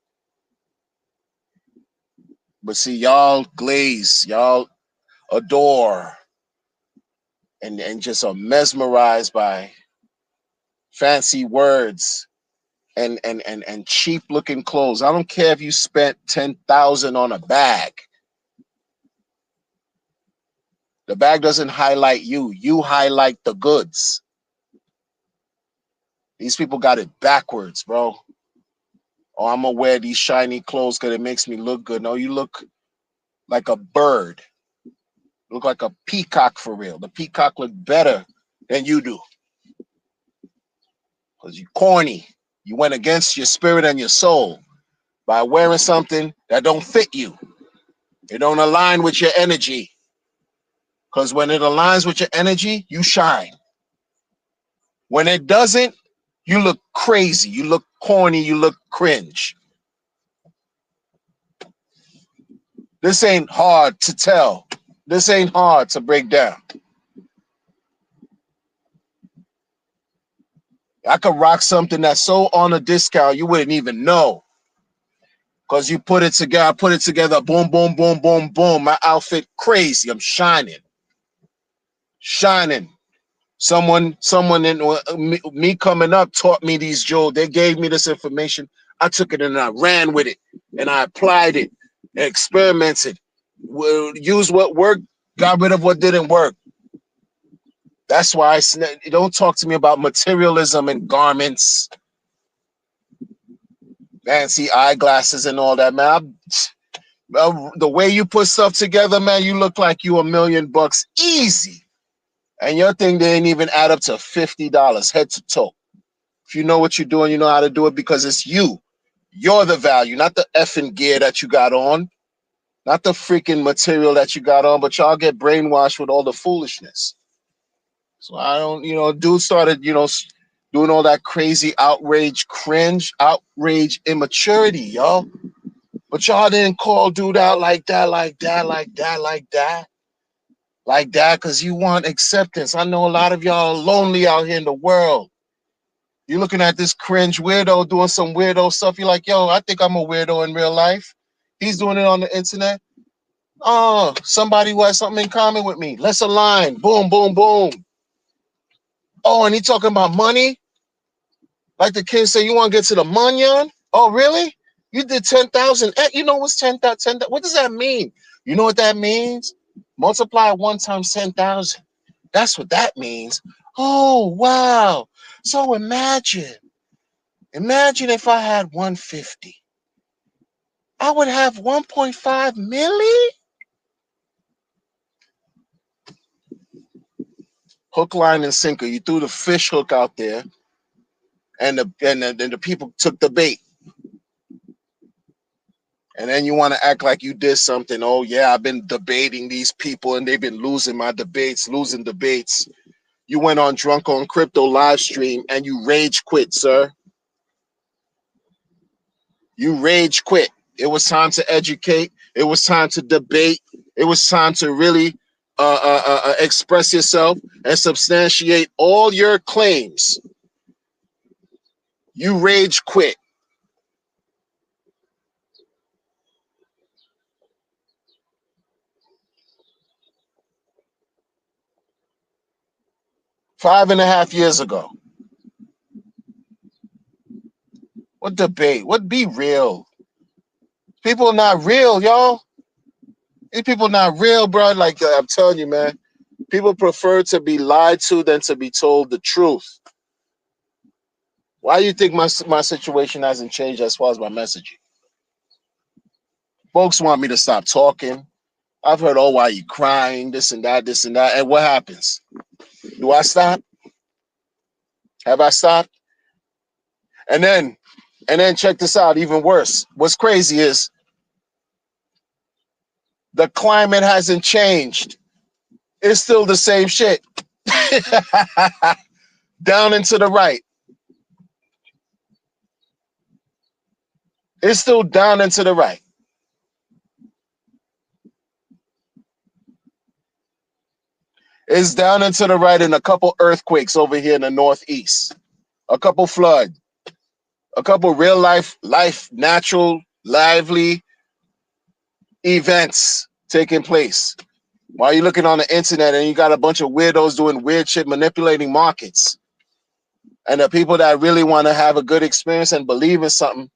But see, y'all glaze, y'all adore, and just are mesmerized by fancy words and cheap looking clothes. I don't care if you spent 10,000 on a bag. The bag doesn't highlight you. You highlight the goods. These people got it backwards, bro. Oh, I'm gonna wear these shiny clothes because it makes me look good. No, you look like a bird. You look like a peacock for real. The peacock look better than you do. Because you corny. You went against your spirit and your soul by wearing something that don't fit you. It don't align with your energy. Because when it aligns with your energy, you shine. When it doesn't, you look crazy. You look corny. You look cringe. This ain't hard to tell. This ain't hard to break down. I could rock something that's so on a discount you wouldn't even know. Because you put it together, I put it together, boom, boom, boom, boom, boom. My outfit crazy. I'm shining. Shining. Someone in me coming up taught me these jewels. They gave me this information. I took it and I ran with it. And I applied it. Experimented. Used what worked, got rid of what didn't work. That's why don't talk to me about materialism and garments, fancy eyeglasses and all that, man. The way you put stuff together, man, you look like you $1,000,000 easy. And your thing didn't even add up to $50 head to toe. If you know what you're doing, you know how to do it because it's you. You're the value, not the effing gear that you got on, not the freaking material that you got on, but y'all get brainwashed with all the foolishness. So I don't, dude started, doing all that crazy outrage, cringe, outrage, immaturity, y'all. But y'all didn't call dude out like that, because you want acceptance. I know a lot of y'all are lonely out here in the world. You're looking at this cringe weirdo doing some weirdo stuff. You're like, yo, I think I'm a weirdo in real life. He's doing it on the internet. Oh, somebody who has something in common with me. Let's align. Boom, boom, boom. Oh, and he talking about money? Like the kids say, you want to get to the manyan? Oh, really? You did 10,000. You know what's 10,000? What does that mean? You know what that means? Multiply 1 times 10,000. That's what that means. Oh, wow. So imagine if I had 150. I would have 1.5 million? Hook, line, and sinker. You threw the fish hook out there, and the people took the bait. And then you want to act like you did something. Oh, yeah, I've been debating these people, and they've been losing debates. You went on Drunk on Crypto live stream, and you rage quit, sir. You rage quit. It was time to educate. It was time to debate. It was time to really express yourself and substantiate all your claims. You rage quit. Five and a half years ago. What debate? What be real? People are not real, y'all. These people not real, bro. Like I'm telling you, man. People prefer to be lied to than to be told the truth. Why do you think my situation hasn't changed as far as my messaging? Folks want me to stop talking. I've heard, oh, why are you crying? This and that, this and that. And what happens? Do I stop? Have I stopped? And then check this out, even worse. What's crazy is the climate hasn't changed. It's still the same shit. Down and to the right. It's still down and to the right. It's down and to the right, and a couple earthquakes over here in the northeast. A couple flood. A couple real life, natural, lively events taking place. While you're looking on the internet and you got a bunch of weirdos doing weird shit, manipulating markets. And the people that really want to have a good experience and believe in something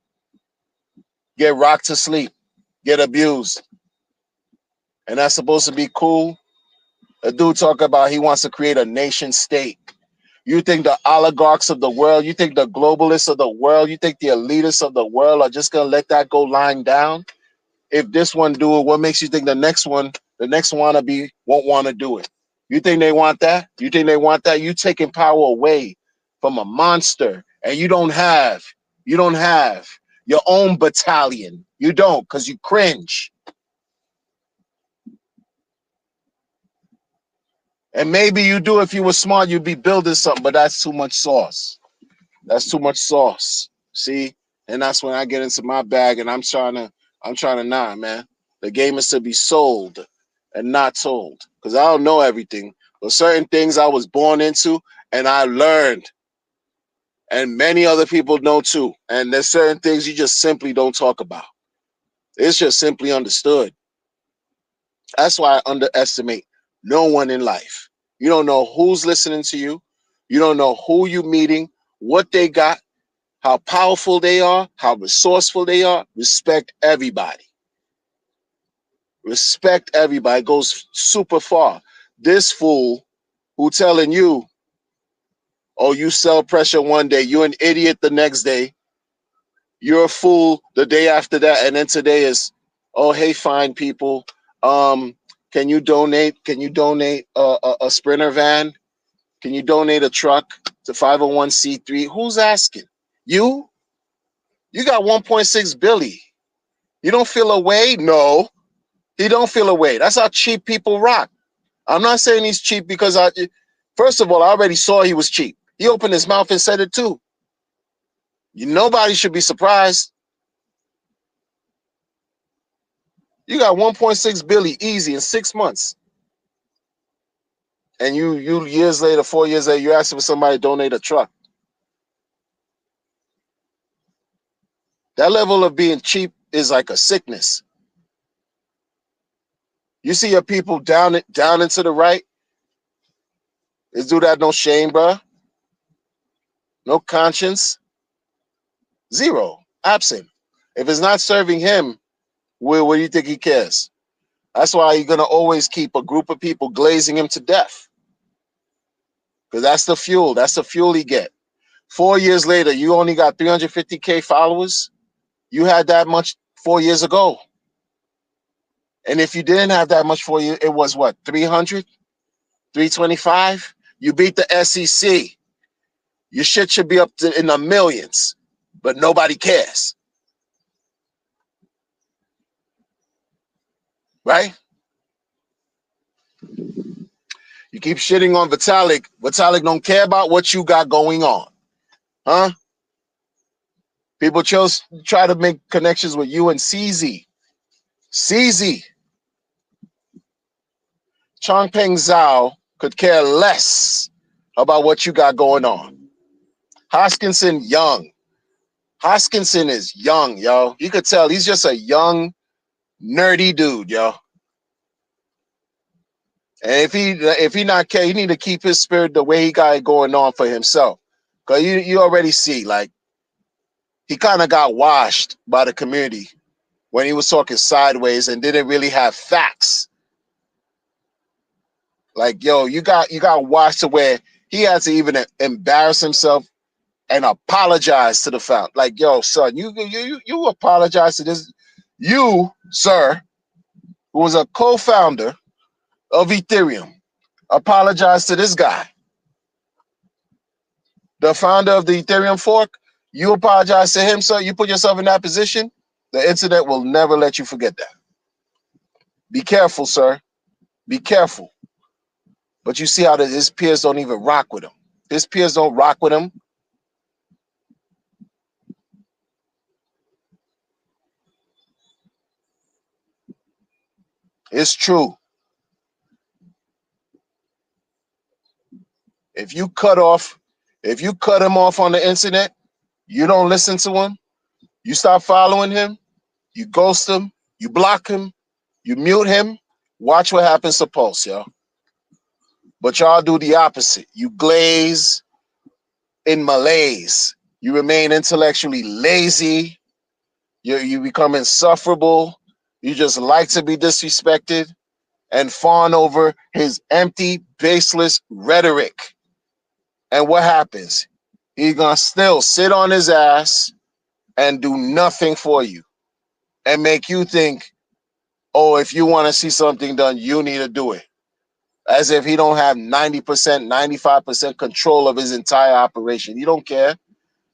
get rocked to sleep, get abused. And that's supposed to be cool. A dude talk about he wants to create a nation state. You think the oligarchs of the world, you think the globalists of the world, you think the elitists of the world are just going to let that go lying down? If this one do it, what makes you think the next wannabe won't want to do it? You think they want that? You think they want that? You taking power away from a monster, and you don't have your own battalion. You don't, because you cringe. And maybe you do if you were smart, you'd be building something, but that's too much sauce. That's too much sauce. See? And that's when I get into my bag and I'm trying to nah, man. The game is to be sold and not told. Because I don't know everything. But certain things I was born into and I learned. And many other people know too. And there's certain things you just simply don't talk about. It's just simply understood. That's why I underestimate no one in life. You don't know who's listening to you. You don't know who you're meeting, what they got, how powerful they are, how resourceful they are. Respect everybody. Respect everybody. It goes super far. This fool who telling you, oh, you sell pressure one day, you're an idiot the next day, you're a fool the day after that, and then today is, oh, hey, fine people, can you donate a Sprinter van? Can you donate a truck to 501c3? Who's asking? You got 1.6 billion. You don't feel a way? No, he don't feel a way. That's how cheap people rock. I'm not saying he's cheap because first of all, I already saw he was cheap. He opened his mouth and said it too. Nobody should be surprised. You got 1.6 billion easy in 6 months. And you years later, 4 years later, you're asking for somebody to donate a truck. That level of being cheap is like a sickness. You see your people down and to the right. This dude had no shame, bro. No conscience. Zero. Absent. If it's not serving him, what do you think he cares? That's why you're going to always keep a group of people glazing him to death. Because that's the fuel. That's the fuel he get. 4 years later, you only got 350K followers. You had that much 4 years ago. And if you didn't have that much for you, it was what, 300, 325? You beat the SEC. Your shit should be up in the millions, but nobody cares. Right? You keep shitting on Vitalik. Vitalik don't care about what you got going on. Huh? People try to make connections with you and CZ. CZ, Chongpeng Zhao could care less about what you got going on. Hoskinson young. Hoskinson is young, yo. You could tell he's just a young, nerdy dude, yo. And if he not care, he need to keep his spirit the way he got it going on for himself. Cause you already see, like, he kind of got washed by the community when he was talking sideways and didn't really have facts. Like, yo, you got washed to where he had to even embarrass himself and apologize to the founder. Like, yo, son, you apologize to this. You, sir, who was a co-founder of Ethereum, apologize to this guy. The founder of the Ethereum fork, you apologize to him, sir. You put yourself in that position, the internet will never let you forget that. Be careful, sir. Be careful. But you see how his peers don't even rock with him. His peers don't rock with him. It's true. If you cut him off on the internet, you don't listen to him, you stop following him, you ghost him, you block him, you mute him, watch what happens to Pulse, yo. But y'all do the opposite. You glaze in malaise. You remain intellectually lazy. You become insufferable. You just like to be disrespected and fawn over his empty, baseless rhetoric. And what happens? He's gonna still sit on his ass and do nothing for you and make you think, oh, if you want to see something done, you need to do it. As if he don't have 90%, 95% control of his entire operation. He don't care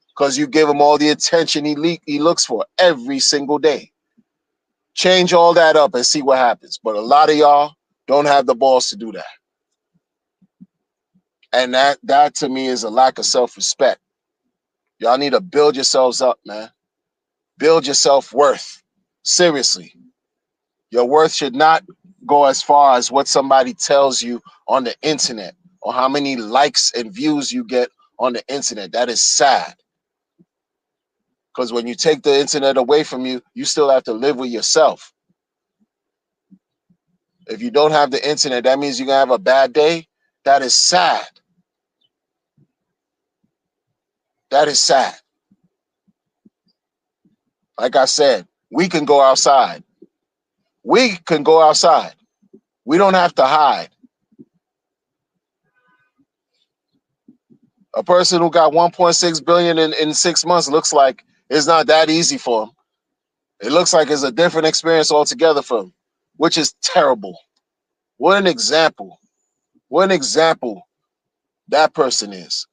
because you give him all the attention he looks for every single day. Change all that up and see what happens. But a lot of y'all don't have the balls to do that. And that to me is a lack of self-respect. Y'all need to build yourselves up, man. Build your self-worth. Seriously. Your worth should not go as far as what somebody tells you on the internet or how many likes and views you get on the internet. That is sad. Because when you take the internet away from you, you still have to live with yourself. If you don't have the internet, that means you're going to have a bad day. That is sad. That is sad. Like I said, we can go outside. We can go outside. We don't have to hide. A person who got 1.6 billion in 6 months looks like it's not that easy for him. It looks like it's a different experience altogether for him, which is terrible. What an example. What an example that person is.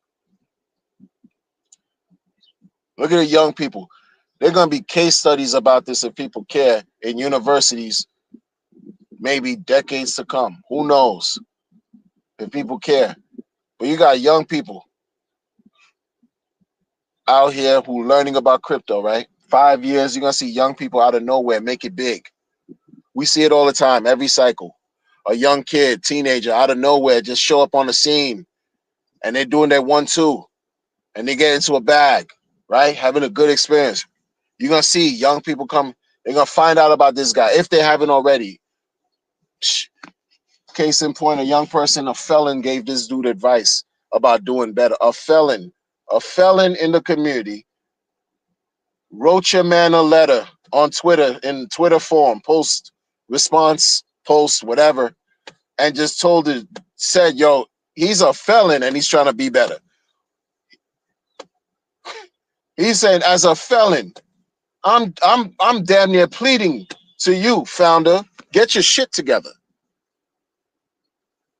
Look at the young people. There are going to be case studies about this if people care in universities, maybe decades to come. Who knows if people care. But you got young people out here who are learning about crypto, right? 5 years, you're going to see young people out of nowhere make it big. We see it all the time, every cycle. A young kid, teenager, out of nowhere just show up on the scene and they're doing their 1-2 and they get into a bag, right? Having a good experience. You're going to see young people come. They're going to find out about this guy if they haven't already. Case in point, a young person, a felon, gave this dude advice about doing better. A felon in the community wrote your man a letter on Twitter, in Twitter form, post, response, post, whatever, and just said, yo, he's a felon and he's trying to be better. He's saying, as a felon, I'm damn near pleading to you, founder, get your shit together.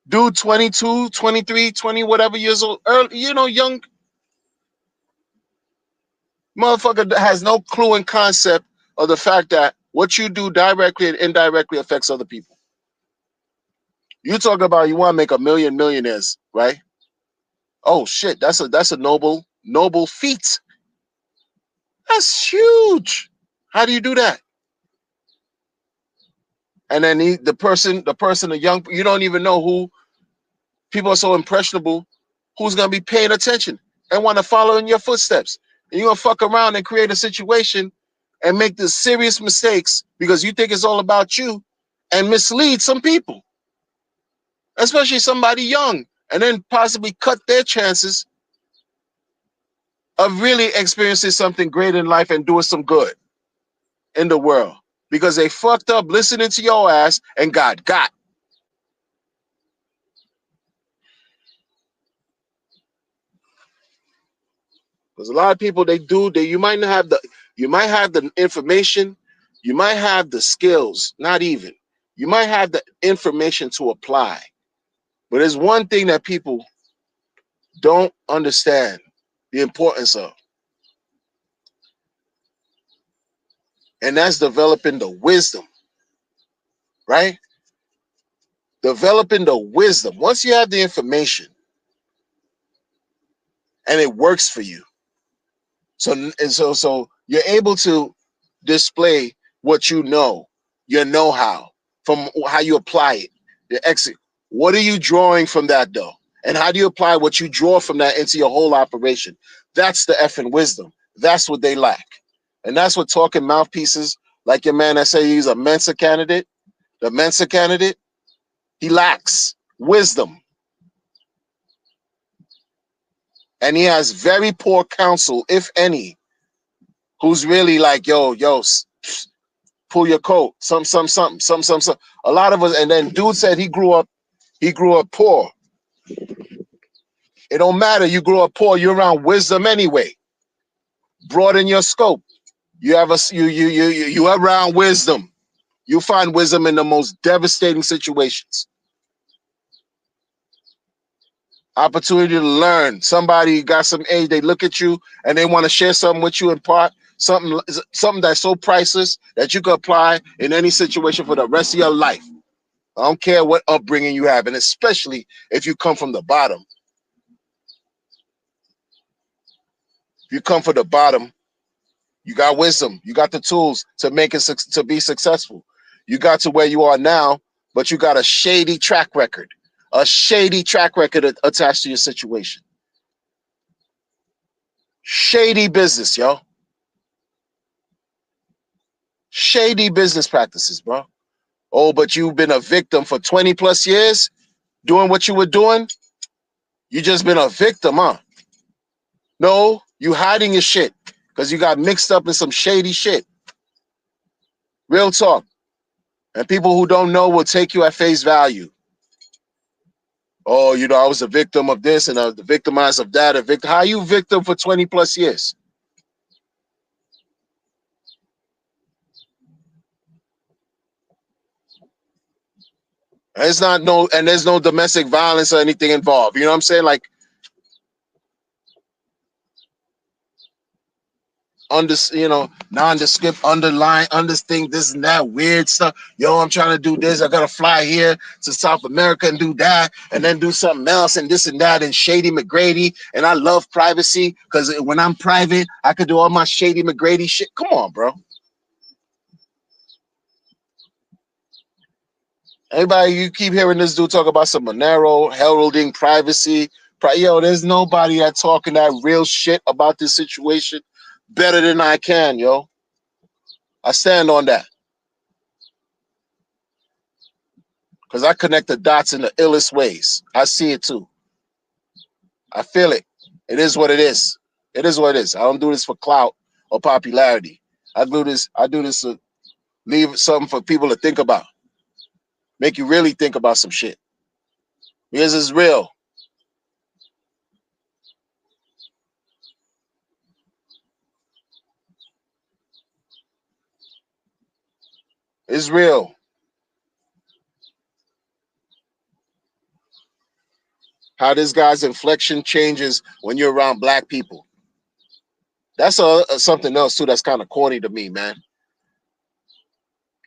Dude, 22, 23, 20, whatever years old, early, young motherfucker has no clue and concept of the fact that what you do directly and indirectly affects other people. You talk about you want to make a million millionaires, right? Oh shit, that's a noble feat. That's huge. How do you do that? And then the person, the young, you don't even know who. People are so impressionable. Who's gonna be paying attention and want to follow in your footsteps? And you're gonna fuck around and create a situation and make the serious mistakes because you think it's all about you and mislead some people, especially somebody young, and then possibly cut their chances of really experiencing something great in life and doing some good in the world because they fucked up listening to your ass and got. Because a lot of people you might not have the information, you might have the skills, not even. You might have the information to apply. But there's one thing that people don't understand the importance of, and that's developing the wisdom, right? Developing the wisdom. Once you have the information and it works for you, so you're able to display what you know, your know-how, from how you apply it, your exit. What are you drawing from that though? And how do you apply what you draw from that into your whole operation? That's the effing wisdom. That's what they lack. And that's what talking mouthpieces like your man that say he's a Mensa candidate, the Mensa candidate, he lacks wisdom. And he has very poor counsel, if any, who's really like, yo, pull your coat, something. A lot of us, and then dude said he grew up poor. It don't matter, you grew up poor, you're around wisdom anyway. Broaden your scope. You have you around wisdom. You find wisdom in the most devastating situations. Opportunity to learn. Somebody got some age, they look at you and they want to share something with you in part, something that's so priceless that you could apply in any situation for the rest of your life. I don't care what upbringing you have, and especially if you come from the bottom. If you come from the bottom, you got wisdom. You got the tools to make it to be successful. You got to where you are now, but you got a shady track record. A shady track record attached to your situation. Shady business, yo. Shady business practices, bro. Oh, but you've been a victim for 20 plus years doing what you were doing? You just been a victim, huh? No, you hiding your shit because you got mixed up in some shady shit. Real talk. And people who don't know will take you at face value. Oh, I was a victim of this and I was the victimized of that. How you victim for 20 plus years? There's no domestic violence or anything involved. You know what I'm saying? Like, nondescript, underline, underthink, this and that, weird stuff. Yo, I'm trying to do this. I gotta fly here to South America and do that, and then do something else and this and that, and Shady McGrady. And I love privacy because when I'm private, I could do all my Shady McGrady shit. Come on, bro. Everybody, you keep hearing this dude talk about some Monero heralding privacy. Yo, there's nobody that talking that real shit about this situation better than I can, yo. I stand on that. Because I connect the dots in the illest ways. I see it too. I feel it. It is what it is. It is what it is. I don't do this for clout or popularity. I do this to leave something for people to think about. Make you really think about some shit. Because it's real. It's real. How this guy's inflection changes when you're around black people. That's something else too that's kind of corny to me, man.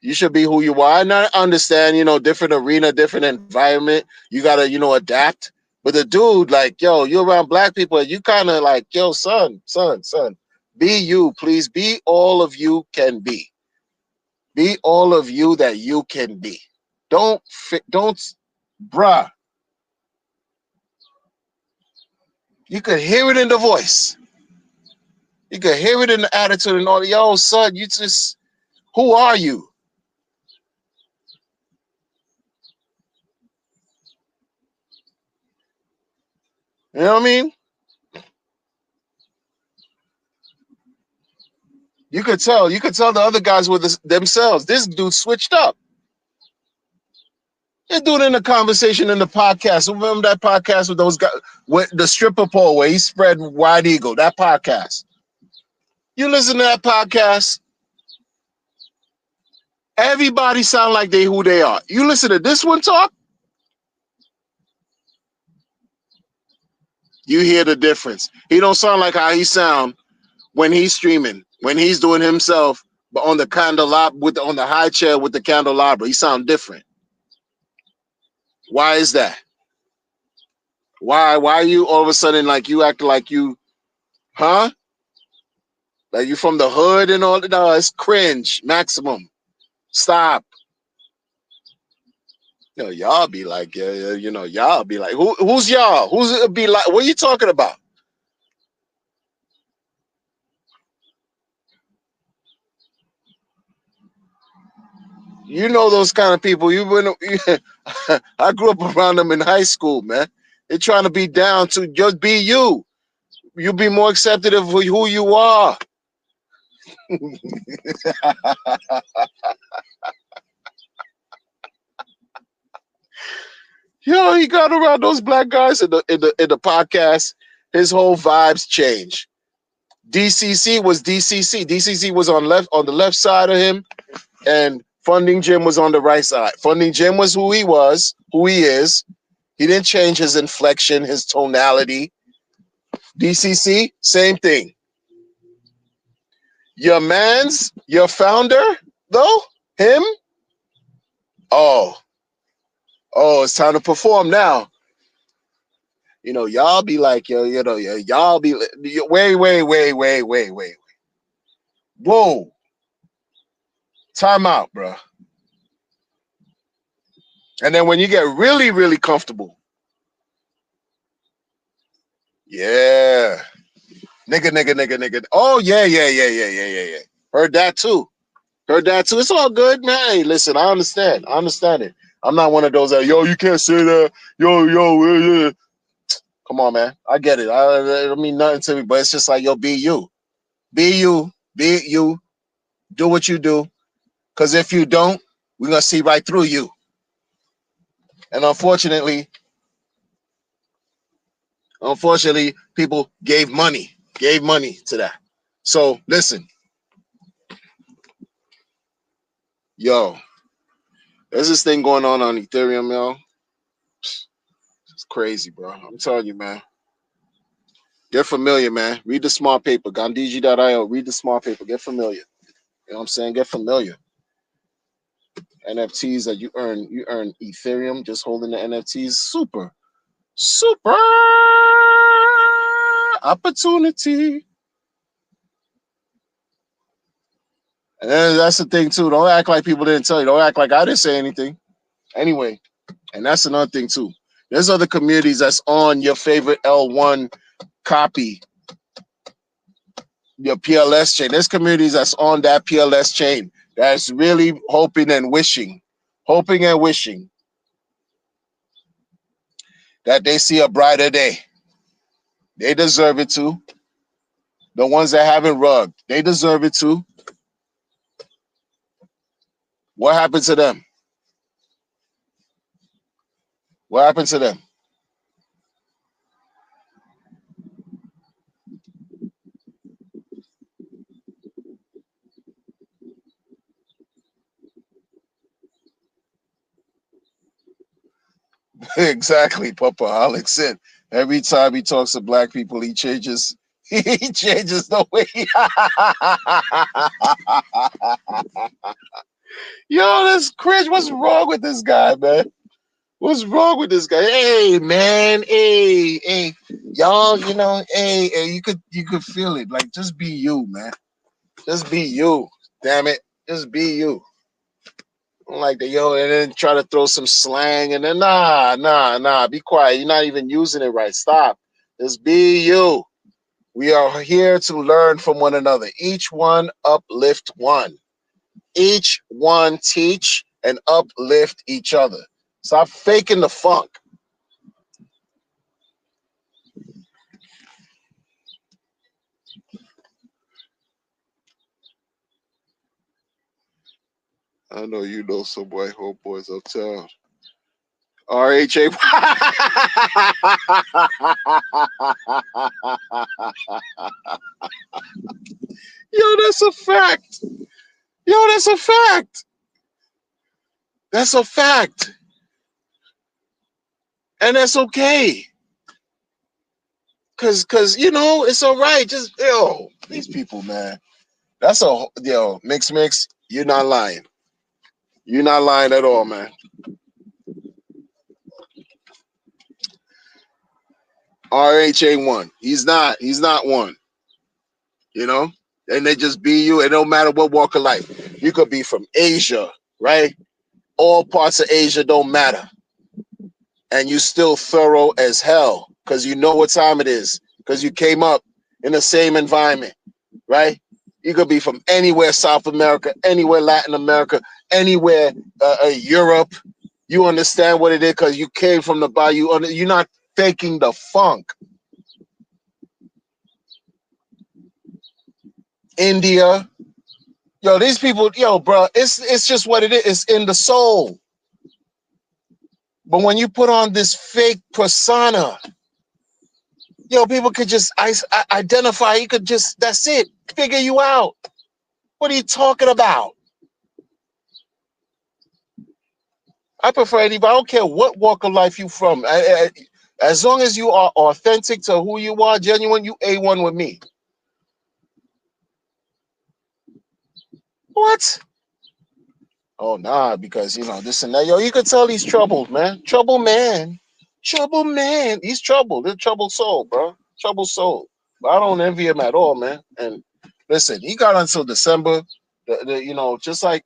You should be who you are. And I understand, different arena, different environment. You gotta, adapt. But the dude, like, yo, you're around black people, and you kind of like, yo, son, be you, please. Be all of you can be. Be all of you that you can be. Don't, bruh. You could hear it in the voice. You could hear it in the attitude and all. Yo, son, you just, who are you? You know what I mean? You could tell the other guys were themselves. This dude switched up. They're doing in the conversation in the podcast. Remember that podcast with those guys, with the stripper pole where he spread wide eagle, that podcast. You listen to that podcast, everybody sound like they who they are. You listen to this one talk, you hear the difference. He don't sound like how he sound when he's streaming, when he's doing himself, but on the candelabra, on the high chair with the candelabra, he sound different. Why is that? Why you all of a sudden like you act like you, huh? Like you from the hood and all that? No, it's cringe, maximum. Stop. You know, y'all be like, yeah, you know, y'all be like, who's y'all? Who's it be like? What are you talking about? You know those kind of people. I grew up around them in high school, man. They're trying to be down to just be you. You be more accepted of who you are. Yo, he got around those black guys in the podcast. His whole vibes changed. DCC was DCC. DCC was on the left side of him, and Funding Jim was on the right side. Funding Jim was who he was, who he is. He didn't change his inflection, his tonality. DCC, same thing. Your founder, though, him. Oh, it's time to perform now. You know, y'all be like, y'all be wait. Whoa. Time out, bro. And then when you get really, really comfortable, yeah. Nigga. Oh, yeah. Heard that too. It's all good, man. Hey, listen, I understand it. I'm not one of those that, yo, you can't say that. Yo. Come on, man. I get it. I don't mean nothing to me, but it's just like, yo, be you. Be you. Do what you do. Because if you don't, we're going to see right through you. And unfortunately, people gave money to that. So listen, yo, there's this thing going on Ethereum, yo. It's crazy, bro. I'm telling you, man. Get familiar, man. Read the smart paper, Gandhiji.io. Read the smart paper. Get familiar. You know what I'm saying? Get familiar. NFTs that you earn Ethereum just holding the NFTs. Super opportunity. And then that's the thing too. Don't act like people didn't tell you. Don't act like I didn't say anything. Anyway, and that's another thing too. There's other communities that's on your favorite L1 copy, your PLS chain. There's communities that's on that PLS chain that's really hoping and wishing that they see a brighter day. They deserve it too. The ones that haven't rugged, they deserve it too. What happened to them? What happened to them? Exactly, Papa Alex said. Every time he talks to black people, he changes. He changes the way. Yo, that's cringe. What's wrong with this guy, man? What's wrong with this guy? Hey, man. Hey. Y'all, you know, hey, you could feel it. Like, just be you, man. Just be you. Damn it. Just be you. Like the yo, and then try to throw some slang, and then nah, be quiet. You're not even using it right. Stop. Just be you. We are here to learn from one another. Each one uplift one. Each one teach and uplift each other. Stop faking the funk. I know you know some white homeboys uptown. RHA. Yo, that's a fact. Yo, that's a fact. That's a fact. And that's okay. Cause you know, it's all right. Just these people, man. That's a mix. You're not lying. You're not lying at all, man. RHA one. He's not. He's not one. You know, and they just be you. It don't matter what walk of life. You could be from Asia, right? All parts of Asia don't matter, and you still thorough as hell because you know what time it is because you came up in the same environment, right? You could be from anywhere, South America, anywhere, Latin America, anywhere, Europe. You understand what it is because you came from the bayou. You're not faking the funk. India, yo, these people, yo, bro, it's just what it is. It's in the soul. But when you put on this fake persona, yo, people could just identify. You could just, that's it, figure you out. What are you talking about? I prefer anybody. I don't care what walk of life you from. As long as you are authentic to who you are, genuine, you A1 with me. What? Oh, nah, because, you know, this and that. Yo, you could tell he's troubled, man. Trouble man. Trouble man. He's troubled. He's a troubled soul, bro. Troubled soul. But I don't envy him at all, man. And listen, he got until December. You know, just like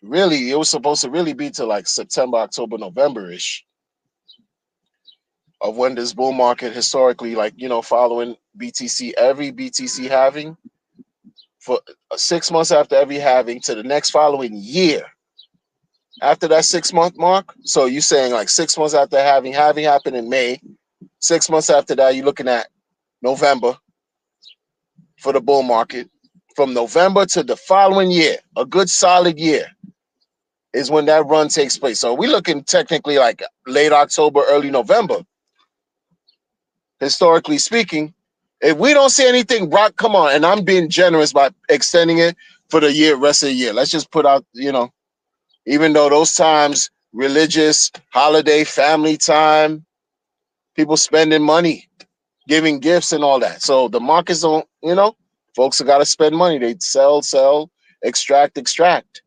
really, it was supposed to really be to like September, October, November-ish of when this bull market historically, like, you know, following BTC, every BTC having for 6 months after every having to the next following year. After that 6 month mark, so you're saying like 6 months after having happened in May, 6 months after that, you're looking at November for the bull market. From November to the following year, a good solid year is when that run takes place. So we're looking technically like late October, early November. Historically speaking, if we don't see anything rock, come on, and I'm being generous by extending it for the year, rest of the year. Let's just put out, you know, even though those times, religious, holiday, family time, people spending money, giving gifts and all that. So the markets don't, you know, folks have got to spend money. They sell, extract.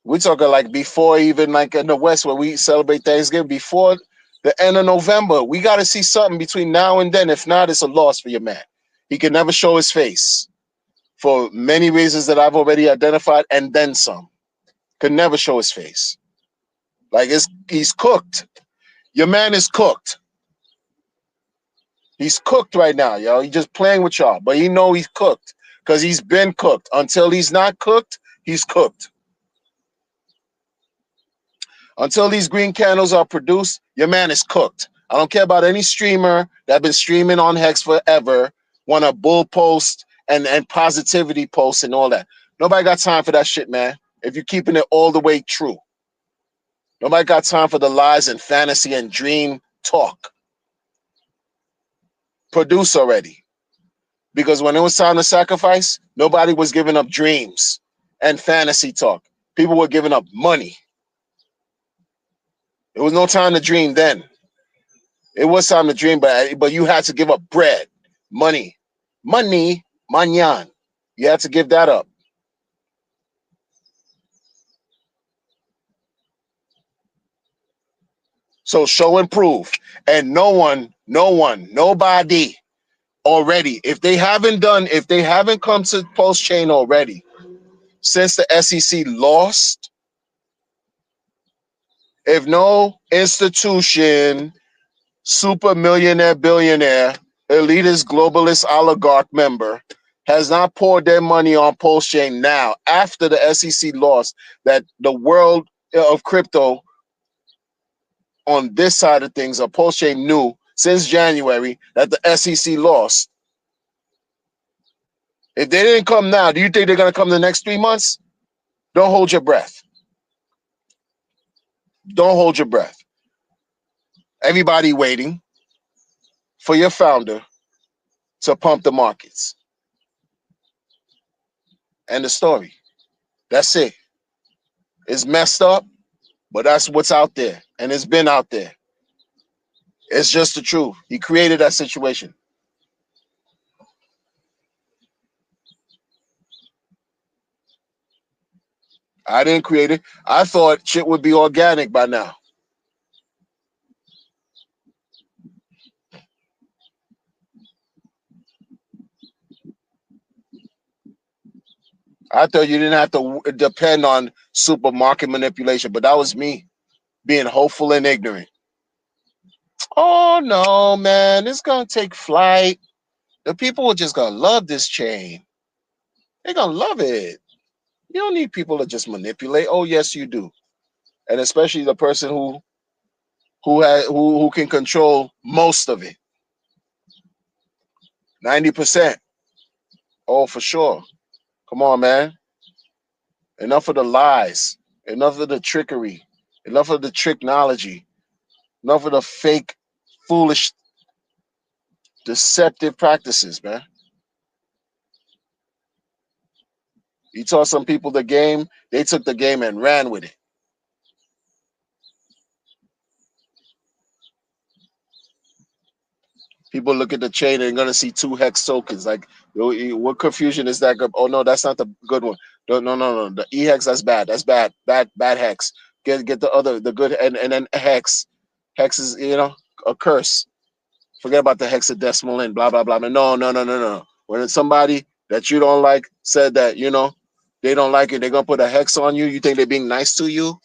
We're talking like before, even like in the West where we celebrate Thanksgiving, before the end of November. We got to see something between now and then. If not, it's a loss for your man. He can never show his face for many reasons that I've already identified, and then some. Could never show his face. Like he's cooked. Your man is cooked. He's cooked right now, yo. He's just playing with y'all, but he know he's cooked because he's been cooked. Until he's not cooked, he's cooked. Until these green candles are produced, your man is cooked. I don't care about any streamer that been streaming on Hex forever, want a bull post and positivity posts and all that. Nobody got time for that shit, man. If you're keeping it all the way true. Nobody got time for the lies and fantasy and dream talk. Produce already. Because when it was time to sacrifice, nobody was giving up dreams and fantasy talk. People were giving up money. It was no time to dream then. It was time to dream, but you had to give up bread, money, manyan. You had to give that up. So show and prove. And nobody already. If they haven't come to Pulse Chain already since the SEC lost, if no institution, super millionaire, billionaire, elitist, globalist, oligarch member has not poured their money on Pulse Chain now after the SEC lost, that the world of crypto on this side of things, Pulse Chain knew since January that the SEC lost. If they didn't come now, do you think they're going to come the next 3 months? Don't hold your breath. Don't hold your breath. Everybody waiting for your founder to pump the markets. End of story. That's it. It's messed up, but that's what's out there. And it's been out there. It's just the truth. He created that situation. I didn't create it. I thought shit would be organic by now. I thought you didn't have to depend on supermarket manipulation, but that was me being hopeful and ignorant. Oh no, man, it's gonna take flight. The people are just gonna love this chain. They're gonna love it. You don't need people to just manipulate. Oh yes, you do, and especially the person who can control most of it. 90%. Oh, for sure. Come on, man. Enough of the lies. Enough of the trickery. Enough of the technology. Enough of the fake, foolish, deceptive practices, man. You taught some people the game, they took the game and ran with it. People look at the chain and they're gonna see 2 hex tokens. Like, what confusion is that? Oh no, that's not the good one. No, no, no, no. The E hex, that's bad. That's bad. Bad hex. Get the other, the good, and then hex. Hex is a curse. Forget about the hexadecimal and blah blah blah. No, no, no, no, no. When somebody that you don't like said that they don't like it, they're gonna put a hex on you. You think they're being nice to you?